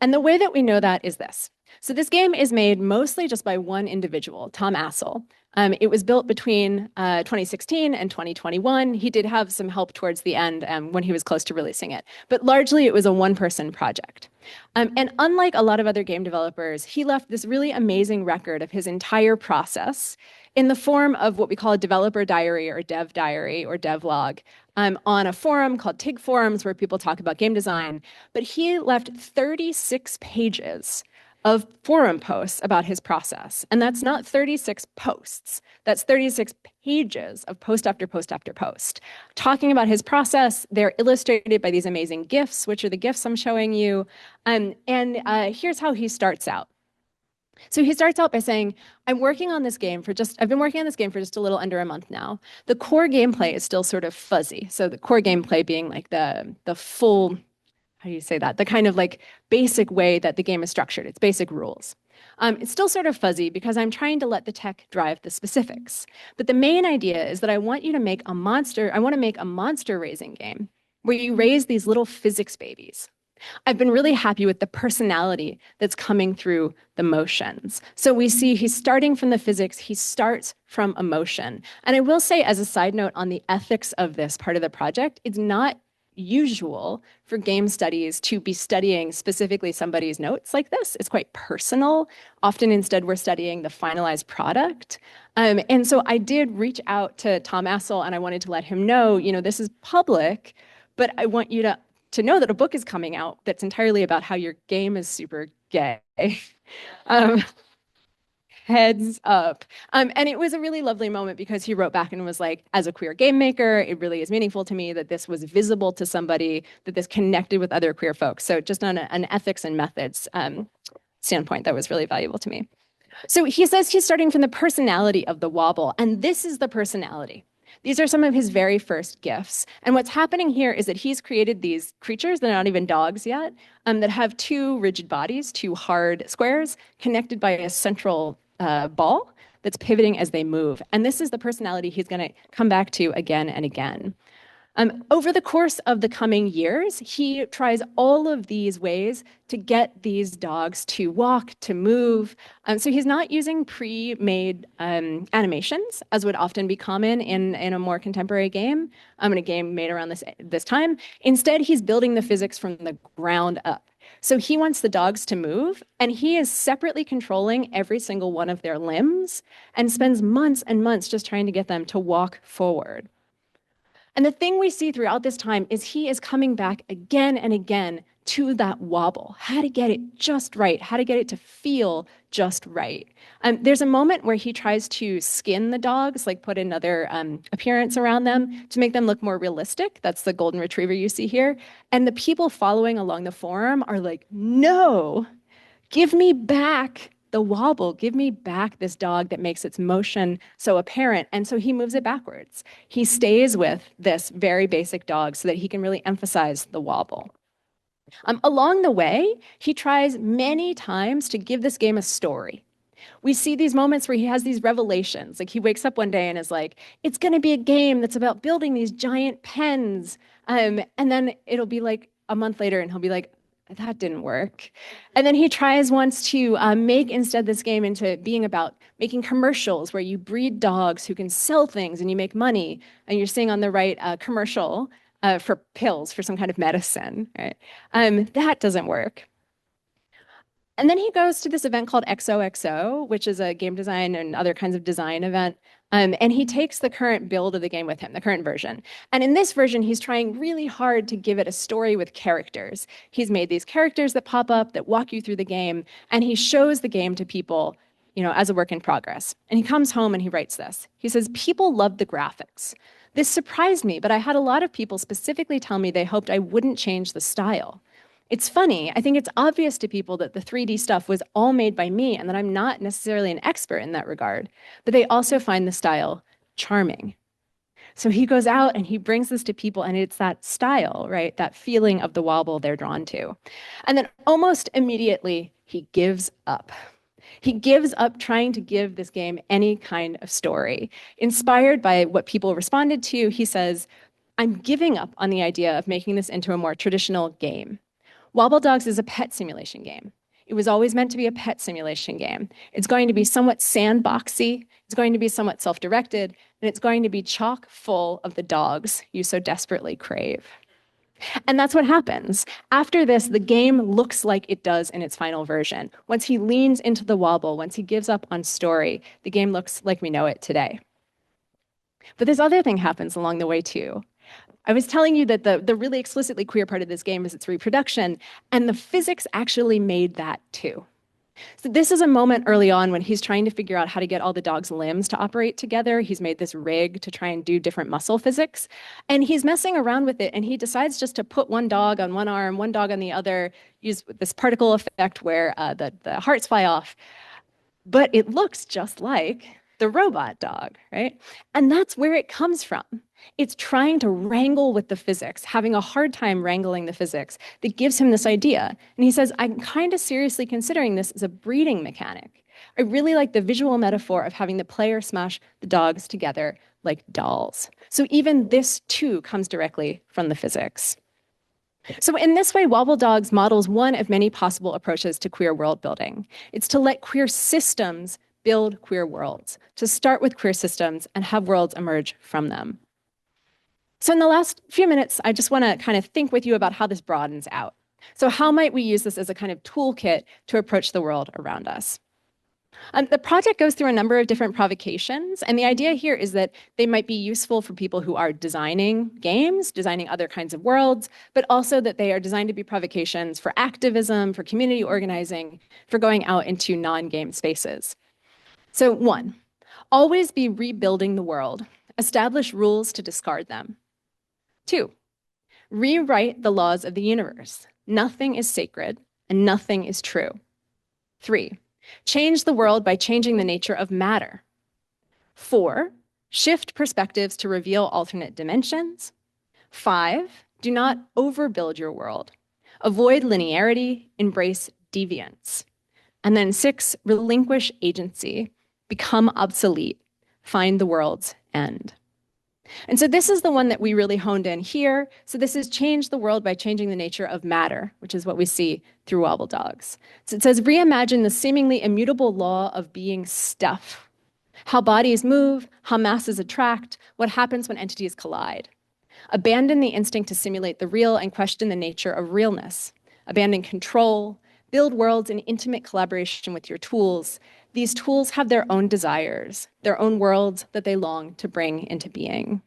And the way that we know that is this. So this game is made mostly just by one individual, Tom Assel. It was built between 2016 and 2021. He did have some help towards the end when he was close to releasing it, but largely it was a one-person project. And unlike a lot of other game developers, he left this really amazing record of his entire process in the form of what we call a developer diary or dev log on a forum called TIG Forums where people talk about game design. But he left 36 pages of forum posts about his process. And that's not 36 posts. That's 36 pages of post after post after post. Talking about his process, they're illustrated by these amazing GIFs, which are the GIFs I'm showing you. And here's how he starts out. So he starts out by saying, I've been working on this game for just a little under a month now. The core gameplay is still sort of fuzzy. So the core gameplay being like the full, how do you say that? The kind of like basic way that the game is structured, its basic rules. It's still sort of fuzzy because I'm trying to let the tech drive the specifics. But the main idea is that I want you to make a monster, I want to make a monster raising game where you raise these little physics babies. I've been really happy with the personality that's coming through the motions. So we see he's starting from the physics, he starts from emotion. And I will say, as a side note on the ethics of this part of the project, it's not usual for game studies to be studying specifically somebody's notes like this. It's quite personal. Often instead, we're studying the finalized product. And so I did reach out to Tom Assel and I wanted to let him know, this is public, but I want you to know that a book is coming out that's entirely about how your game is super gay. um, Heads up. And it was a really lovely moment because he wrote back and was like, as a queer game maker, it really is meaningful to me that this was visible to somebody, that this connected with other queer folks. So just on an ethics and methods standpoint, that was really valuable to me. So he says he's starting from the personality of the wobble, and this is the personality. These are some of his very first gifts. And what's happening here is that he's created these creatures that are not even dogs yet, that have two rigid bodies, two hard squares, connected by a central ball that's pivoting as they move. And this is the personality he's going to come back to again and again. Over the course of the coming years, he tries all of these ways to get these dogs to walk, to move. So he's not using pre-made animations, as would often be common in a more contemporary game, in a game made around this time. Instead, he's building the physics from the ground up. So he wants the dogs to move, and he is separately controlling every single one of their limbs and spends months and months just trying to get them to walk forward. And the thing we see throughout this time is he is coming back again and again to that wobble, how to get it just right, how to get it to feel just right. There's a moment where he tries to skin the dogs, like put another appearance around them to make them look more realistic. That's the golden retriever you see here. And the people following along the forum are like, no, give me back the wobble, give me back this dog that makes its motion so apparent. And so he moves it backwards. He stays with this very basic dog so that he can really emphasize the wobble. Along the way, he tries many times to give this game a story. We see these moments where he has these revelations. Like he wakes up one day and is like, it's going to be a game that's about building these giant pens. And then it'll be like a month later and he'll be like, that didn't work. And then he tries once to make instead this game into being about making commercials where you breed dogs who can sell things and you make money. And you're seeing on the right a commercial for pills, for some kind of medicine. Right? That doesn't work. And then he goes to this event called XOXO, which is a game design and other kinds of design event. And he takes the current build of the game with him, the current version. And in this version, he's trying really hard to give it a story with characters. He's made these characters that pop up, that walk you through the game, and he shows the game to people, as a work in progress. And he comes home and he writes this. He says, people love the graphics. This surprised me, but I had a lot of people specifically tell me they hoped I wouldn't change the style. It's funny, I think it's obvious to people that the 3D stuff was all made by me and that I'm not necessarily an expert in that regard, but they also find the style charming. So he goes out and he brings this to people and it's that style, right? That feeling of the wobble they're drawn to. And then almost immediately he gives up. He gives up trying to give this game any kind of story. Inspired by what people responded to, he says, I'm giving up on the idea of making this into a more traditional game. Wobble Dogs is a pet simulation game. It was always meant to be a pet simulation game. It's going to be somewhat sandboxy, it's going to be somewhat self-directed, and it's going to be chock full of the dogs you so desperately crave. And that's what happens. After this, the game looks like it does in its final version. Once he leans into the wobble, once he gives up on story, the game looks like we know it today. But this other thing happens along the way too. I was telling you that the really explicitly queer part of this game is its reproduction, and the physics actually made that too. So this is a moment early on when he's trying to figure out how to get all the dog's limbs to operate together. He's made this rig to try and do different muscle physics, and he's messing around with it, and he decides just to put one dog on one arm, one dog on the other, use this particle effect where the hearts fly off. But it looks just like the robot dog, right? And that's where it comes from. It's trying to wrangle with the physics, having a hard time wrangling the physics that gives him this idea. And he says, I'm kind of seriously considering this as a breeding mechanic. I really like the visual metaphor of having the player smash the dogs together like dolls. So even this too comes directly from the physics. So in this way, Wobble Dogs models one of many possible approaches to queer world building. It's to let queer systems build queer worlds, to start with queer systems and have worlds emerge from them. So in the last few minutes, I just want to kind of think with you about how this broadens out. So how might we use this as a kind of toolkit to approach the world around us? The project goes through a number of different provocations, and the idea here is that they might be useful for people who are designing games, designing other kinds of worlds, but also that they are designed to be provocations for activism, for community organizing, for going out into non-game spaces. So 1, always be rebuilding the world. Establish rules to discard them. 2, rewrite the laws of the universe. Nothing is sacred and nothing is true. 3, change the world by changing the nature of matter. 4, shift perspectives to reveal alternate dimensions. 5, do not overbuild your world. Avoid linearity, embrace deviance. And then 6, relinquish agency, become obsolete, find the world's end. And so this is the one that we really honed in here. So this is change the world by changing the nature of matter, which is what we see through Wobble Dogs. So it says, reimagine the seemingly immutable law of being stuff. How bodies move, how masses attract, what happens when entities collide. Abandon the instinct to simulate the real and question the nature of realness. Abandon control, build worlds in intimate collaboration with your tools. These tools have their own desires, their own worlds that they long to bring into being.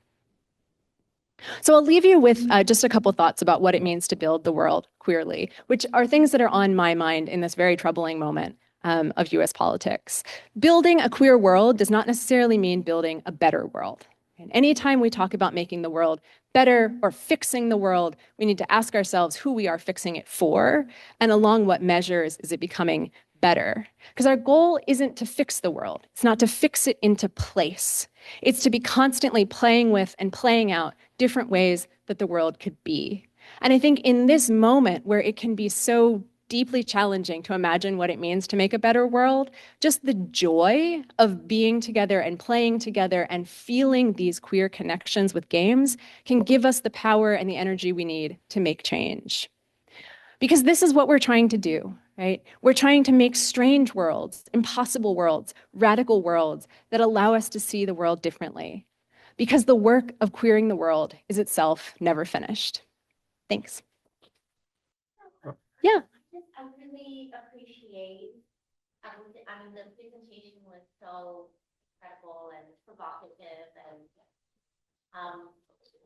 So I'll leave you with just a couple thoughts about what it means to build the world queerly, which are things that are on my mind in this very troubling moment of US politics. Building a queer world does not necessarily mean building a better world. And anytime we talk about making the world better or fixing the world, we need to ask ourselves who we are fixing it for and along what measures is it becoming better. Because our goal isn't to fix the world. It's not to fix it into place. It's to be constantly playing with and playing out different ways that the world could be. And I think in this moment where it can be so deeply challenging to imagine what it means to make a better world, just the joy of being together and playing together and feeling these queer connections with games can give us the power and the energy we need to make change. Because this is what we're trying to do, right? We're trying to make strange worlds, impossible worlds, radical worlds that allow us to see the world differently. Because the work of queering the world is itself never finished. Thanks. Yeah. I really appreciate, the presentation was so incredible and provocative, and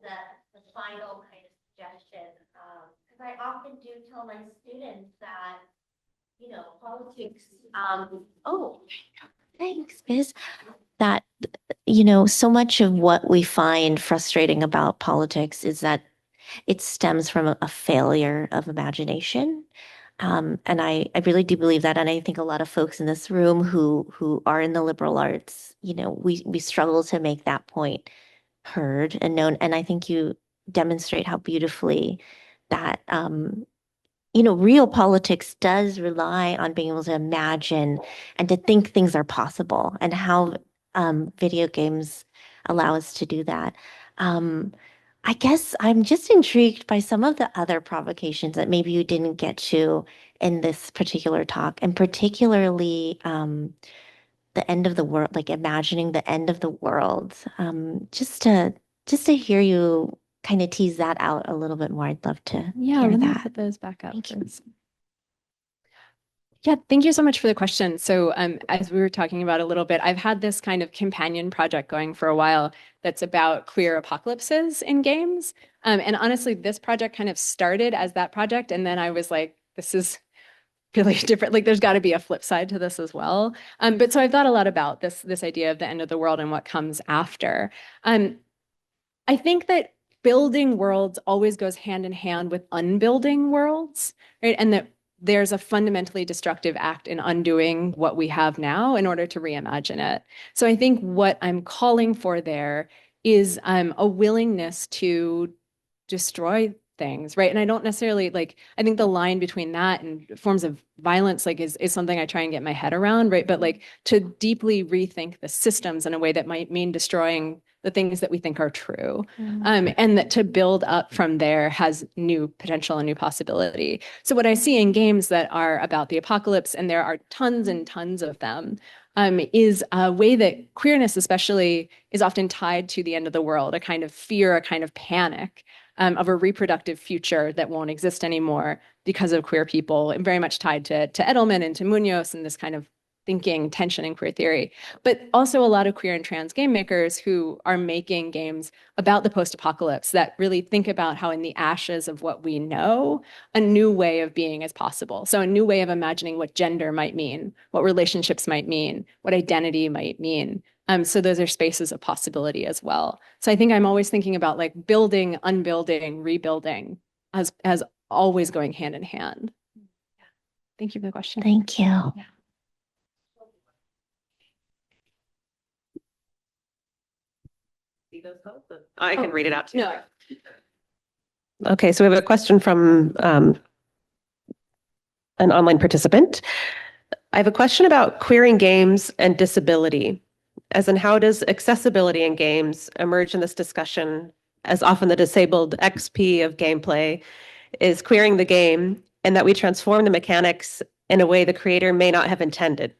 the final kind of suggestion, because I often do tell my students that, politics, oh, thanks, Biz, that, so much of what we find frustrating about politics is that it stems from a failure of imagination. And I really do believe that. And I think a lot of folks in this room who are in the liberal arts, we struggle to make that point heard and known. And I think you demonstrate how beautifully that, real politics does rely on being able to imagine and to think things are possible, and how video games allow us to do that. I guess I'm just intrigued by some of the other provocations that maybe you didn't get to in this particular talk, and particularly the end of the world, like imagining the end of the world. Just to hear you kind of tease that out a little bit more, I'd love to Yeah, hear let me that. put those back up Thank you. first. Yeah, thank you so much for the question. So as we were talking about a little bit, I've had this kind of companion project going for a while that's about queer apocalypses in games. And honestly, this project kind of started as that project. And then I was like, this is really different. Like there's got to be a flip side to this as well. But so I've thought a lot about this idea of the end of the world and what comes after. I think that building worlds always goes hand in hand with unbuilding worlds, right? And that there's a fundamentally destructive act in undoing what we have now in order to reimagine it. So I think what I'm calling for there is a willingness to destroy things, right? And I don't necessarily like, I think the line between that and forms of violence like is something I try and get my head around, right? But like to deeply rethink the systems in a way that might mean destroying the things that we think are true. And that to build up from there has new potential and new possibility. So what I see in games that are about the apocalypse, and there are tons and tons of them, is a way that queerness especially is often tied to the end of the world, a kind of fear, a kind of panic of a reproductive future that won't exist anymore because of queer people, and very much tied to Edelman and to Munoz and this kind of thinking tension in queer theory, but also a lot of queer and trans game makers who are making games about the post-apocalypse that really think about how in the ashes of what we know, a new way of being is possible. So a new way of imagining what gender might mean, what relationships might mean, what identity might mean. So those are spaces of possibility as well. So I think I'm always thinking about like building, unbuilding, rebuilding as always going hand in hand. Thank you for the question. Thank you. Yeah. I can read it out to you. No. Okay, so we have a question from an online participant. I have a question about queering games and disability, as in how does accessibility in games emerge in this discussion, as often the disabled XP of gameplay is queering the game, and that we transform the mechanics in a way the creator may not have intended.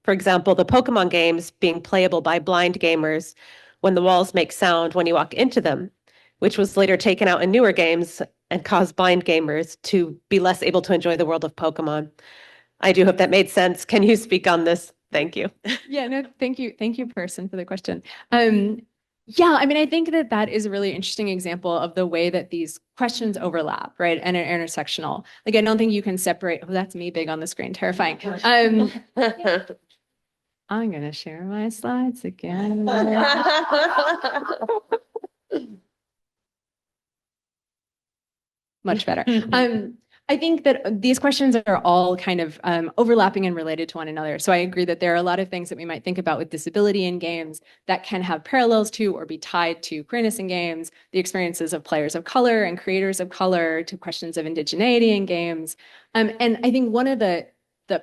For example, the Pokemon games being playable by blind gamers when the walls make sound when you walk into them, which was later taken out in newer games and caused blind gamers to be less able to enjoy the world of Pokemon. I do hope that made sense. Can you speak on this? Thank you. Yeah, no, thank you. Thank you, person, for the question. Yeah, I mean, I think that that is a really interesting example of the way that these questions overlap, right? And are intersectional. Like, I don't think you can separate. Oh, that's me big on the screen. Terrifying. I'm going to share my slides again. Much better. I think that these questions are all kind of overlapping and related to one another. So I agree that there are a lot of things that we might think about with disability in games that can have parallels to or be tied to queerness in games, the experiences of players of color and creators of color, to questions of indigeneity in games. And I think one of the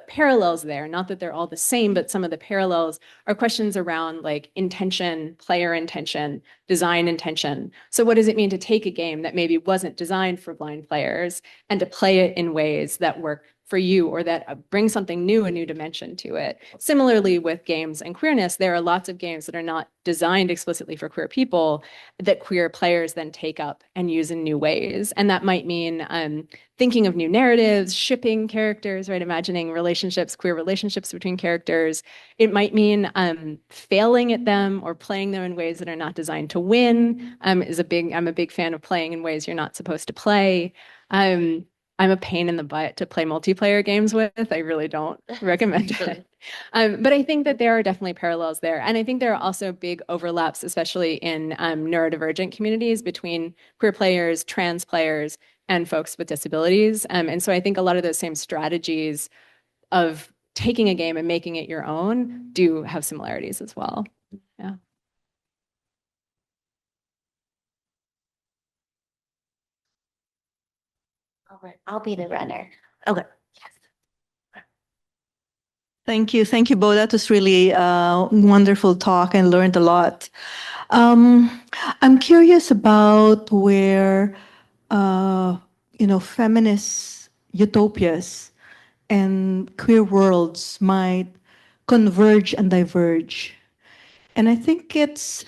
parallels there, not that they're all the same, but some of the parallels are questions around like intention, player intention, design intention. So what does it mean to take a game that maybe wasn't designed for blind players and to play it in ways that work for you or that bring something new, a new dimension to it? Similarly with games and queerness, there are lots of games that are not designed explicitly for queer people that queer players then take up and use in new ways. And that might mean thinking of new narratives, shipping characters, right? Imagining relationships, queer relationships between characters. It might mean failing at them or playing them in ways that are not designed to win. I'm a big fan of playing in ways you're not supposed to play. I'm a pain in the butt to play multiplayer games with. I really don't recommend it. But I think that there are definitely parallels there. And I think there are also big overlaps, especially in neurodivergent communities between queer players, trans players, and folks with disabilities. And so I think a lot of those same strategies of taking a game and making it your own do have similarities as well. Yeah. All right, I'll be the runner. Okay. Thank you. Thank you, Bo. That was really a wonderful talk and learned a lot. I'm curious about where, feminist utopias and queer worlds might converge and diverge. And I think it's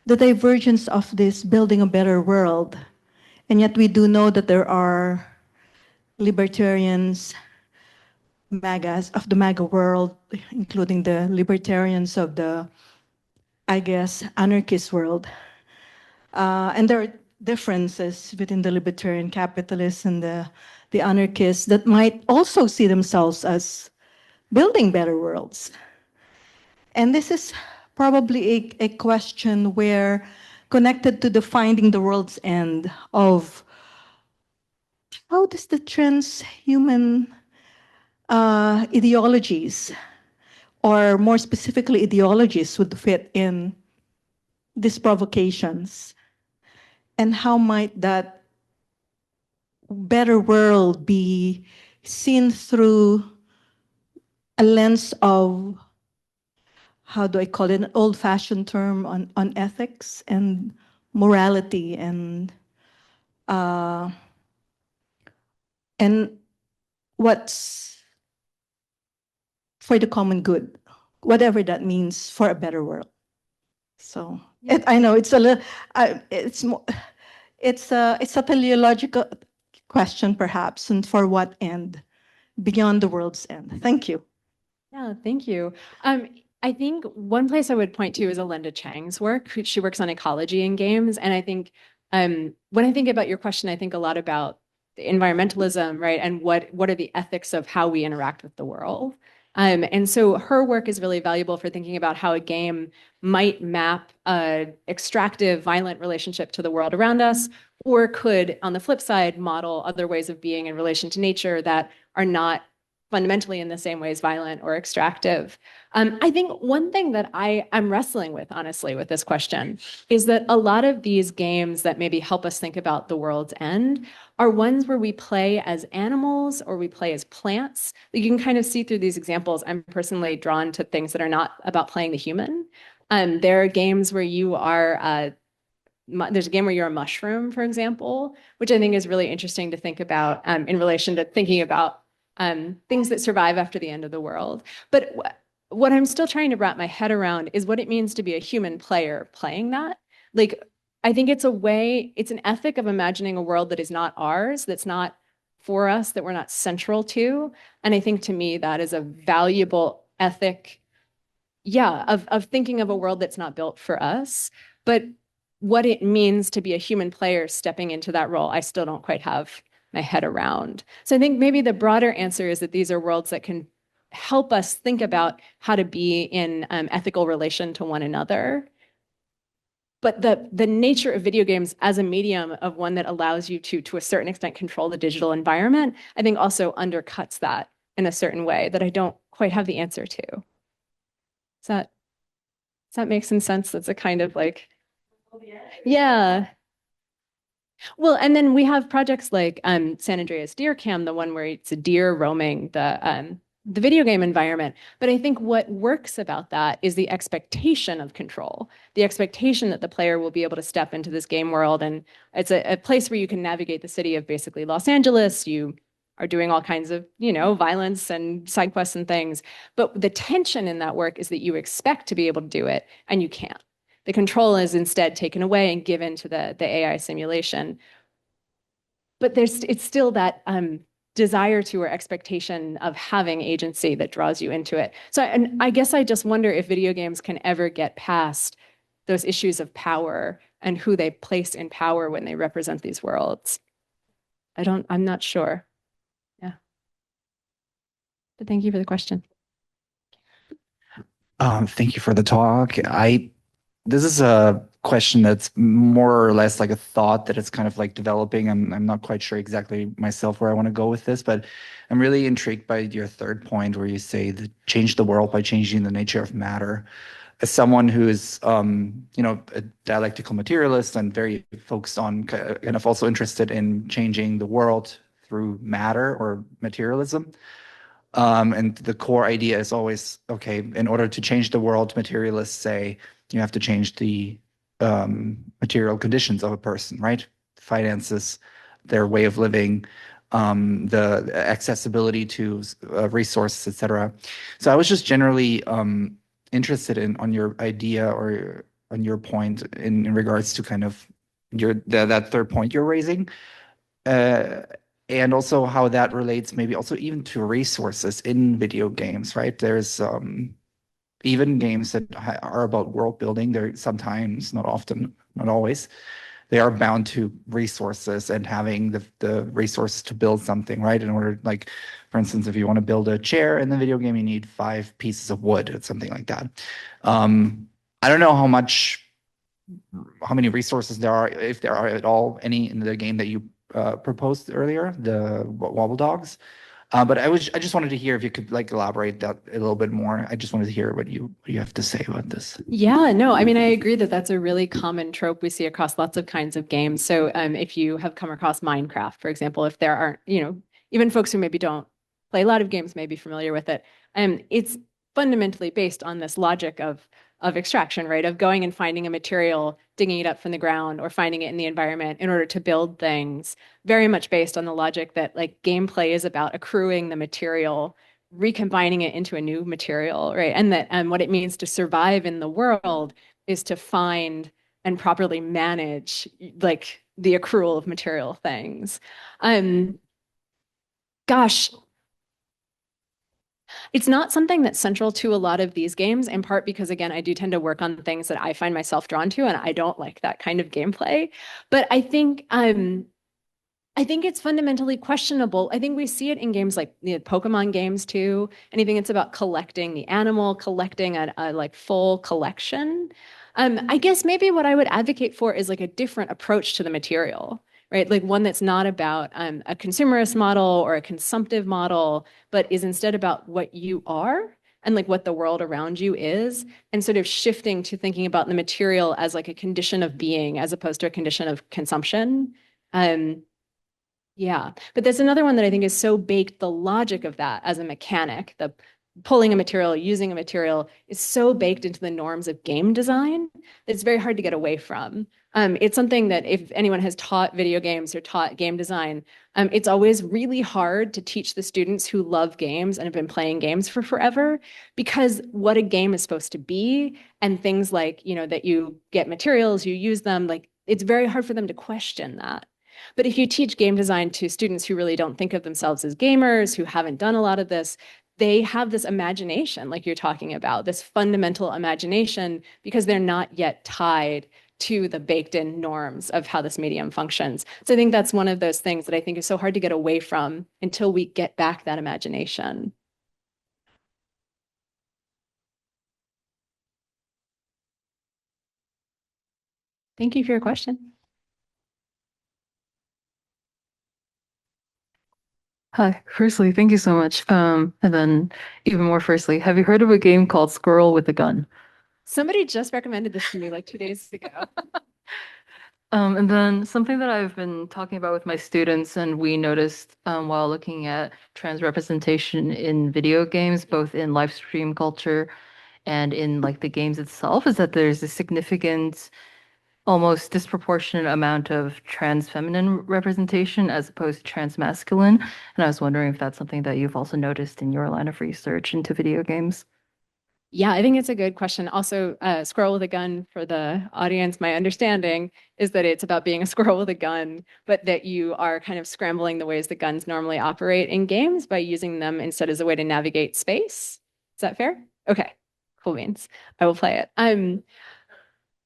the divergence of this building a better world. And yet we do know that there are libertarians, MAGAs of the MAGA world, including the libertarians of the, I guess, anarchist world. And there are differences within the libertarian capitalists and the anarchists that might also see themselves as building better worlds. And this is probably a question where connected to the finding the world's end of how does the transhuman ideologies, or more specifically ideologies, would fit in these provocations? And how might that better world be seen through a lens of, how do I call it, an old-fashioned term on ethics and morality uh, and what's for the common good, whatever that means for a better world. So I know it's a little, it's more, it's a teleological question perhaps, and for what end, beyond the world's end. Thank you. Yeah, thank you. I think one place I would point to is Alinda Chang's work. She works on ecology in games. And I think when I think about your question, I think a lot about environmentalism, right? And what are the ethics of how we interact with the world? And so her work is really valuable for thinking about how a game might map an extractive, violent relationship to the world around us, or could, on the flip side, model other ways of being in relation to nature that are not fundamentally in the same ways violent or extractive. I think one thing that I'm wrestling with, honestly, with this question is that a lot of these games that maybe help us think about the world's end are ones where we play as animals or we play as plants. You can kind of see through these examples. I'm personally drawn to things that are not about playing the human. There are games where you are there's a game where you're a mushroom, for example, which I think is really interesting to think about in relation to thinking about things that survive after the end of the world. But what I'm still trying to wrap my head around is what it means to be a human player playing that. Like, I think it's an ethic of imagining a world that is not ours, that's not for us, that we're not central to. And I think to me, that is a valuable ethic, of thinking of a world that's not built for us. But what it means to be a human player stepping into that role, I still don't quite have my head around. So I think maybe the broader answer is that these are worlds that can help us think about how to be in ethical relation to one another. But the nature of video games as a medium of one that allows you to a certain extent, control the digital environment, I think also undercuts that in a certain way that I don't quite have the answer to. Does that make some sense? That's a kind of like, yeah. Well, and then we have projects like San Andreas Deer Cam, the one where it's a deer roaming the video game environment. But I think what works about that is the expectation of control, the expectation that the player will be able to step into this game world. And it's a place where you can navigate the city of basically Los Angeles. You are doing all kinds of, violence and side quests and things. But the tension in that work is that you expect to be able to do it and you can't. The control is instead taken away and given to the AI simulation. But it's still that desire to or expectation of having agency that draws you into it. So and I guess I just wonder if video games can ever get past those issues of power and who they place in power when they represent these worlds. I'm not sure. Yeah. But thank you for the question. Thank you for the talk. This is a question that's more or less like a thought that it's kind of like developing. I'm not quite sure exactly myself where I want to go with this, but I'm really intrigued by your third point where you say that change the world by changing the nature of matter. As someone who is, a dialectical materialist and very focused on kind of also interested in changing the world through matter or materialism. And the core idea is always, okay, in order to change the world, materialists say you have to change the material conditions of a person, right? Finances, their way of living, the accessibility to resources, etc. So I was just generally interested on your idea or on your point in regards to kind of that third point you're raising. And also how that relates maybe also even to resources in video games, right? There's even games that are about world building. They're sometimes, not often, not always, they are bound to resources and having the resources to build something, right? In order, like, for instance, if you want to build a chair in the video game, you need 5 pieces of wood or something like that. I don't know how many resources there are, if there are at all any in the game that you proposed earlier, the wobble dogs. But I just wanted to hear if you could like elaborate that a little bit more. I just wanted to hear what you have to say about this. Yeah, no, I mean, I agree that that's a really common trope we see across lots of kinds of games. So if you have come across Minecraft, for example, if there aren't, even folks who maybe don't play a lot of games may be familiar with it. It's fundamentally based on this logic of extraction, right? Of going and finding a material, digging it up from the ground, or finding it in the environment in order to build things, very much based on the logic that like gameplay is about accruing the material, recombining it into a new material, right? And that what it means to survive in the world is to find and properly manage like the accrual of material things. Gosh, it's not something that's central to a lot of these games, in part because, again, I do tend to work on things that I find myself drawn to, and I don't like that kind of gameplay. But I think it's fundamentally questionable. I think we see it in games like the Pokemon games too. Anything it's about collecting the animal, collecting a like full collection. I guess maybe what I would advocate for is like a different approach to the material, right? Like one that's not about a consumerist model or a consumptive model, but is instead about what you are and like what the world around you is, and sort of shifting to thinking about the material as like a condition of being as opposed to a condition of consumption. Yeah, but there's another one that I think is so baked, the logic of that as a mechanic, the pulling a material, using a material is so baked into the norms of game design that it's very hard to get away from. It's something that if anyone has taught video games or taught game design, it's always really hard to teach the students who love games and have been playing games for forever, because what a game is supposed to be and things like, that you get materials, you use them, like it's very hard for them to question that. But if you teach game design to students who really don't think of themselves as gamers, who haven't done a lot of this, they have this imagination, like you're talking about, this fundamental imagination, because they're not yet tied to the baked in norms of how this medium functions. So I think that's one of those things that I think is so hard to get away from until we get back that imagination. Thank you for your question. Hi, firstly, thank you so much. And then even more firstly, have you heard of a game called Squirrel with a Gun? Somebody just recommended this to me like 2 days ago. And then something that I've been talking about with my students and we noticed while looking at trans representation in video games, both in live stream culture and in like the games itself, is that there's a significant, almost disproportionate amount of trans feminine representation as opposed to trans masculine. And I was wondering if that's something that you've also noticed in your line of research into video games. Yeah, I think it's a good question. Also, squirrel with a gun for the audience, my understanding is that it's about being a squirrel with a gun, but that you are kind of scrambling the ways that guns normally operate in games by using them instead as a way to navigate space. Is that fair? Okay, cool beans. I will play it.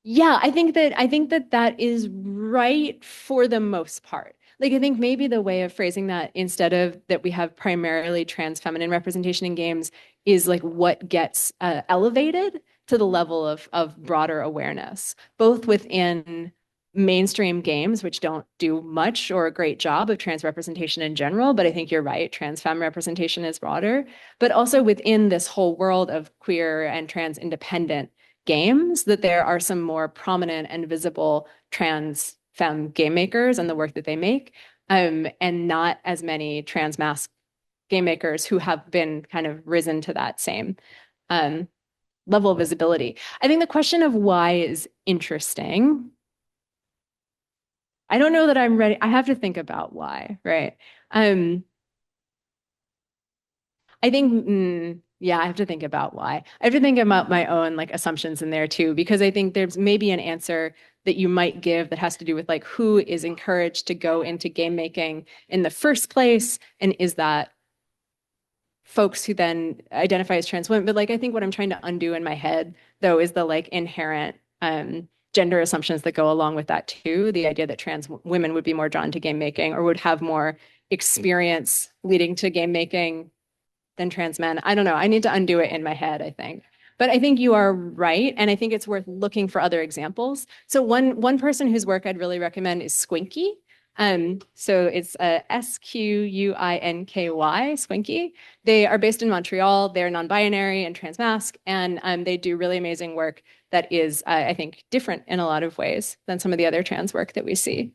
Yeah, I think that that is right for the most part. Like I think maybe the way of phrasing that instead of that we have primarily trans feminine representation in games is like what gets elevated to the level of broader awareness, both within mainstream games, which don't do much or a great job of trans representation in general, but I think you're right, trans femme representation is broader, but also within this whole world of queer and trans independent games, that there are some more prominent and visible trans femme game makers and the work that they make, and not as many trans masc game makers who have been kind of risen to that same level of visibility. I think the question of why is interesting. I don't know that I'm ready. I have to think about why, right? I think, yeah, I have to think about why. I have to think about my own like assumptions in there too, because I think there's maybe an answer that you might give that has to do with like who is encouraged to go into game making in the first place, and is that folks who then identify as trans women. But like I think what I'm trying to undo in my head though is the like inherent gender assumptions that go along with that too. The idea that trans women would be more drawn to game making or would have more experience leading to game making than trans men. I don't know. I need to undo it in my head, I think. But I think you are right. And I think it's worth looking for other examples. So one person whose work I'd really recommend is Squinky. So it's Squinky, Squinky. They are based in Montreal. They're non-binary and transmasc, and they do really amazing work that is, I think, different in a lot of ways than some of the other trans work that we see.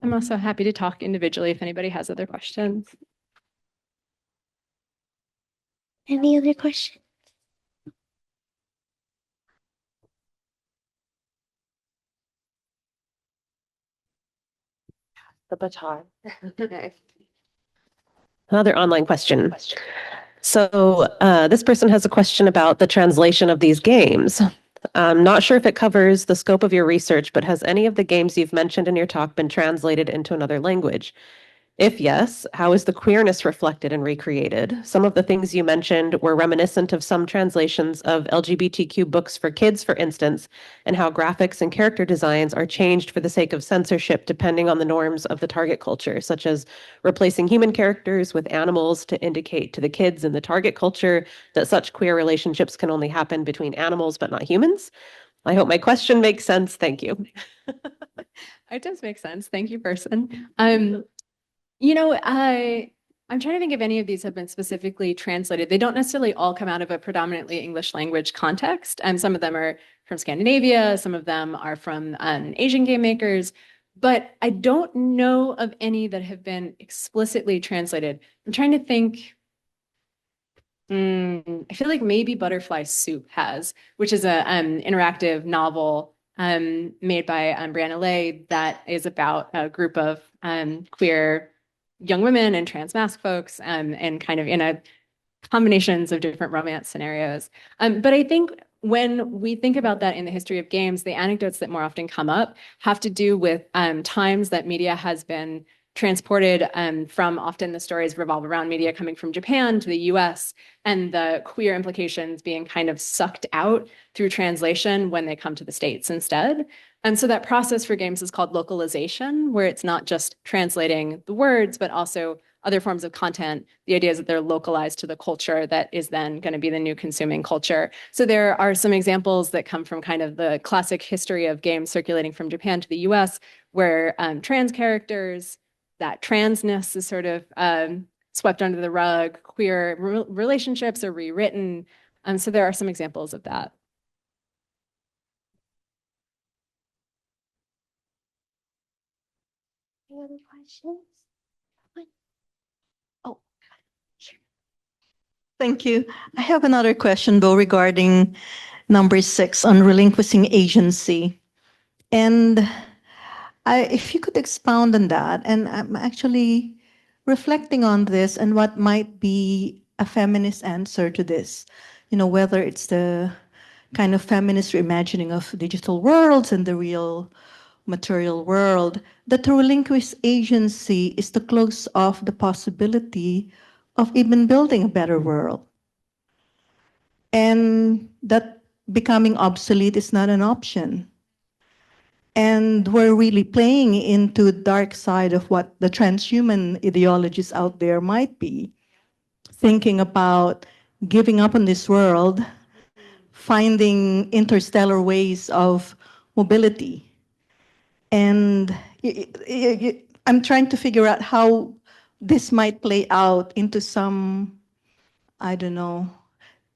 I'm also happy to talk individually if anybody has other questions. Any other questions? The baton. Another online question. So this person has a question about the translation of these games. I'm not sure if it covers the scope of your research, but has any of the games you've mentioned in your talk been translated into another language? If yes, how is the queerness reflected and recreated? Some of the things you mentioned were reminiscent of some translations of LGBTQ books for kids, for instance, and how graphics and character designs are changed for the sake of censorship depending on the norms of the target culture, such as replacing human characters with animals to indicate to the kids in the target culture that such queer relationships can only happen between animals but not humans. I hope my question makes sense. Thank you. It does make sense. Thank you, person. I'm trying to think if any of these have been specifically translated. They don't necessarily all come out of a predominantly English language context. Some of them are from Scandinavia, some of them are from Asian game makers, but I don't know of any that have been explicitly translated. I'm trying to think. I feel like maybe Butterfly Soup has, which is a interactive novel made by Brianna Lay that is about a group of queer young women and trans masc folks and kind of in a combinations of different romance scenarios. But I think when we think about that in the history of games, the anecdotes that more often come up have to do with times that media has been transported from often the stories revolve around media coming from Japan to the US and the queer implications being kind of sucked out through translation when they come to the States instead. And so that process for games is called localization, where it's not just translating the words, but also other forms of content. The idea is that they're localized to the culture that is then going to be the new consuming culture. So there are some examples that come from kind of the classic history of games circulating from Japan to the US, where trans characters, that transness is sort of swept under the rug, queer relationships are rewritten. So there are some examples of that. Any other questions? Oh, sure. Thank you. I have another question, Bo, regarding number 6 on relinquishing agency. And if you could expound on that, and I'm actually reflecting on this and what might be a feminist answer to this, whether it's the kind of feminist reimagining of digital worlds and the real material world, that to relinquish agency is to close off the possibility of even building a better world. And that becoming obsolete is not an option. And we're really playing into the dark side of what the transhuman ideologies out there might be, thinking about giving up on this world, finding interstellar ways of mobility. And I'm trying to figure out how this might play out into some, I don't know,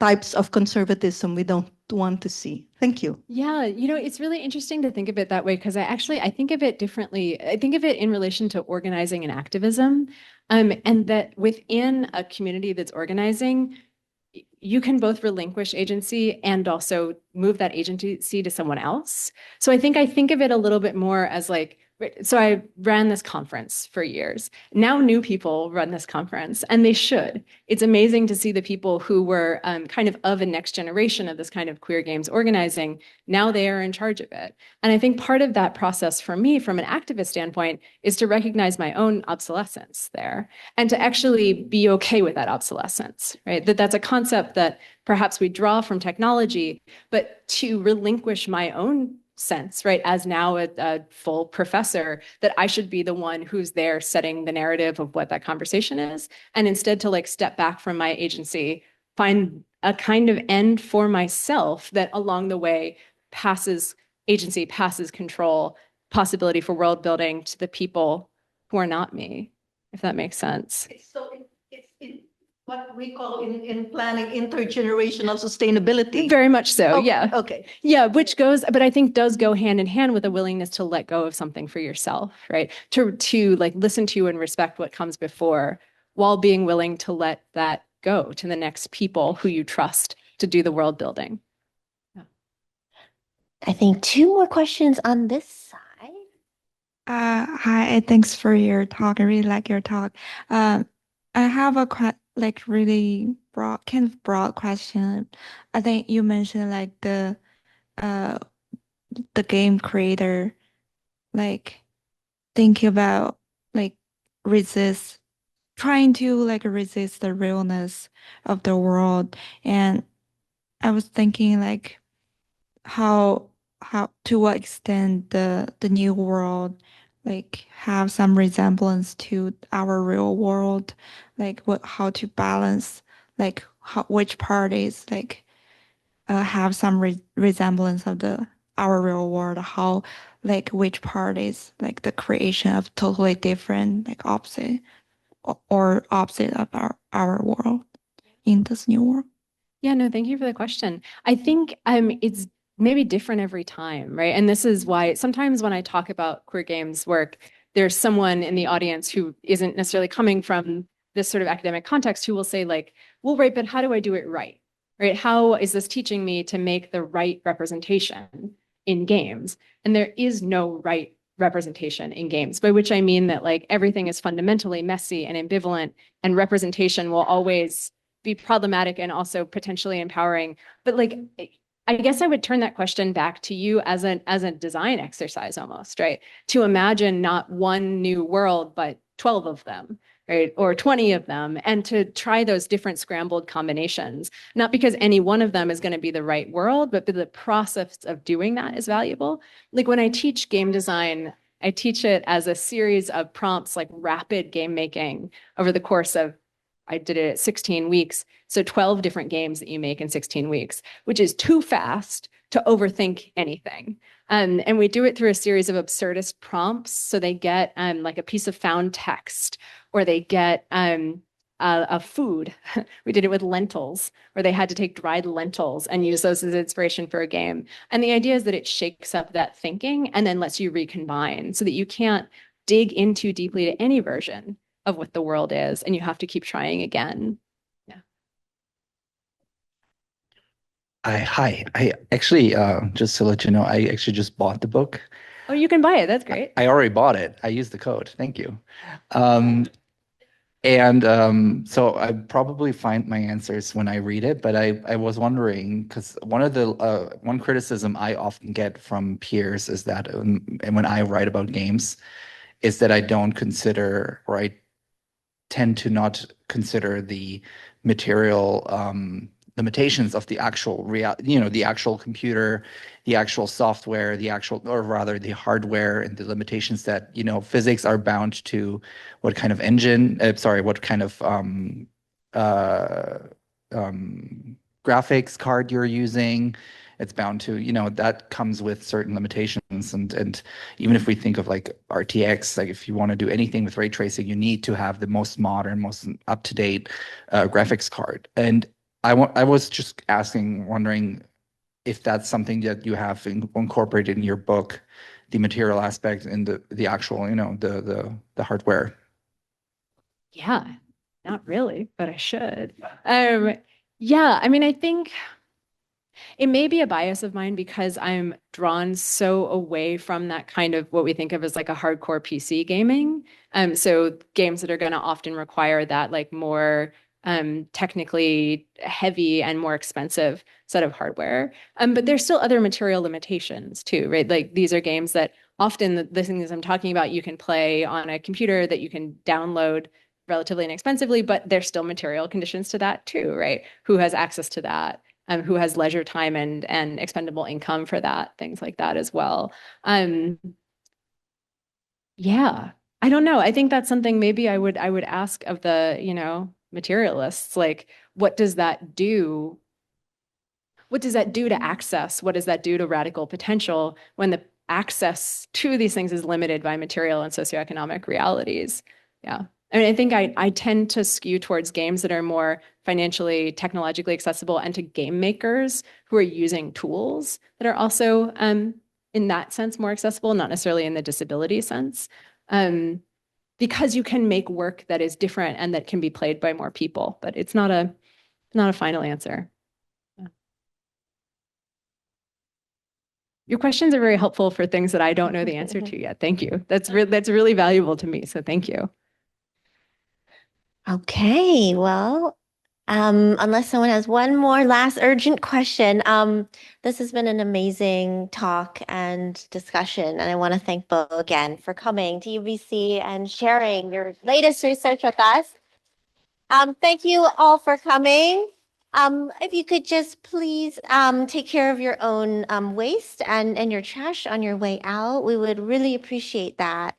types of conservatism we don't want to see. Thank you. Yeah, it's really interesting to think of it that way because I think of it differently. I think of it in relation to organizing and activism, and that within a community that's organizing, you can both relinquish agency and also move that agency to someone else. So I think of it a little bit more as like, so I ran this conference for years. Now new people run this conference, and they should. It's amazing to see the people who were kind of a next generation of this kind of queer games organizing. Now they are in charge of it. And I think part of that process for me, from an activist standpoint, is to recognize my own obsolescence there and to actually be okay with that obsolescence, right? That's a concept that perhaps we draw from technology, but to relinquish my own sense, right, as now a full professor, that I should be the one who's there setting the narrative of what that conversation is, and instead to like step back from my agency, find a kind of end for myself that along the way passes agency, passes control, possibility for world building to the people who are not me, if that makes sense. So it's what we call in planning intergenerational sustainability. Very much so, Okay, yeah. Okay. Yeah, which goes, but I think does go hand in hand with a willingness to let go of something for yourself, right? To like listen to and respect what comes before while being willing to let that go to the next people who you trust to do the world building. I think two more questions on this side. Hi, thanks for your talk. I really like your talk. I have a really broad question. I think you mentioned like uh the game creator like thinking about like resist trying to like resist the realness of the world, and I was thinking like how to what extent the new world like have some resemblance to our real world, like what how to balance like how which parties like have some resemblance of the our real world, how like which parties like the creation of totally different like opposite or opposite of our world in this new world. Yeah, no, thank you for the question. I think it's maybe different every time, right? And this is why sometimes when I talk about queer games work, there's someone in the audience who isn't necessarily coming from this sort of academic context who will say like, well, right, but how do I do it right? Right? How is this teaching me to make the right representation in games? And there is no right representation in games, by which I mean that like everything is fundamentally messy and ambivalent, and representation will always be problematic and also potentially empowering. But like, I guess I would turn that question back to you as a design exercise almost, right? To imagine not one new world, but 12 of them, right? Or 20 of them, and to try those different scrambled combinations, not because any one of them is going to be the right world, but the process of doing that is valuable. Like when I teach game design, I teach it as a series of prompts, like rapid game making over the course of I did it at 16 weeks. So 12 different games that you make in 16 weeks, which is too fast to overthink anything. And we do it through a series of absurdist prompts. So they get like a piece of found text, or they get a food. We did it with lentils, where they had to take dried lentils and use those as inspiration for a game. And the idea is that it shakes up that thinking and then lets you recombine so that you can't dig in too deeply to any version of what the world is, and you have to keep trying again. Yeah. Hi. I actually, just to let you know, I actually just bought the book. Oh, you can buy it. That's great. I already bought it. I used the code. Thank you. And so I probably find my answers when I read it, but I was wondering because one criticism I often get from peers is that and when I write about games is that I don't consider, or I tend to not consider the material limitations of the actual the actual computer, the actual software, or rather the hardware, and the limitations that, physics are bound to what kind of what kind of uh, graphics card you're using. It's bound to, that comes with certain limitations. And even if we think of like RTX, like if you want to do anything with ray tracing, you need to have the most modern, most up-to-date graphics card. And I was just wondering if that's something that you have incorporated in your book, the material aspect and the actual, the hardware. Yeah, not really, but I should. Yeah, I mean, I think it may be a bias of mine because I'm drawn so away from that kind of what we think of as like a hardcore PC gaming. So games that are going to often require that like more technically heavy and more expensive set of hardware. But there's still other material limitations too, right? Like these are games that often the things I'm talking about you can play on a computer that you can download relatively inexpensively, but there's still material conditions to that too, right? Who has access to that? Who has leisure time and expendable income for that, things like that as well. Yeah, I don't know. I think that's something maybe I would ask of the, materialists, like, what does that do what does that do to access? What does that do to radical potential when the access to these things is limited by material and socioeconomic realities? Yeah. I mean, I think I tend to skew towards games that are more financially, technologically accessible, and to game makers who are using tools that are also, in that sense, more accessible, not necessarily in the disability sense, because you can make work that is different and that can be played by more people. But it's not a final answer. Yeah. Your questions are very helpful for things that I don't know the answer to yet. Thank you. That's really valuable to me. So thank you. Okay, well, unless someone has one more last urgent question, this has been an amazing talk and discussion, and I want to thank Bo again for coming to UBC and sharing your latest research with us. Thank you all for coming. If you could just please take care of your own waste and your trash on your way out, we would really appreciate that.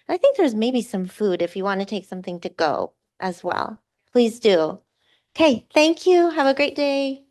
I think there's maybe some food if you want to take something to go as well. Please do. Okay, thank you. Have a great day.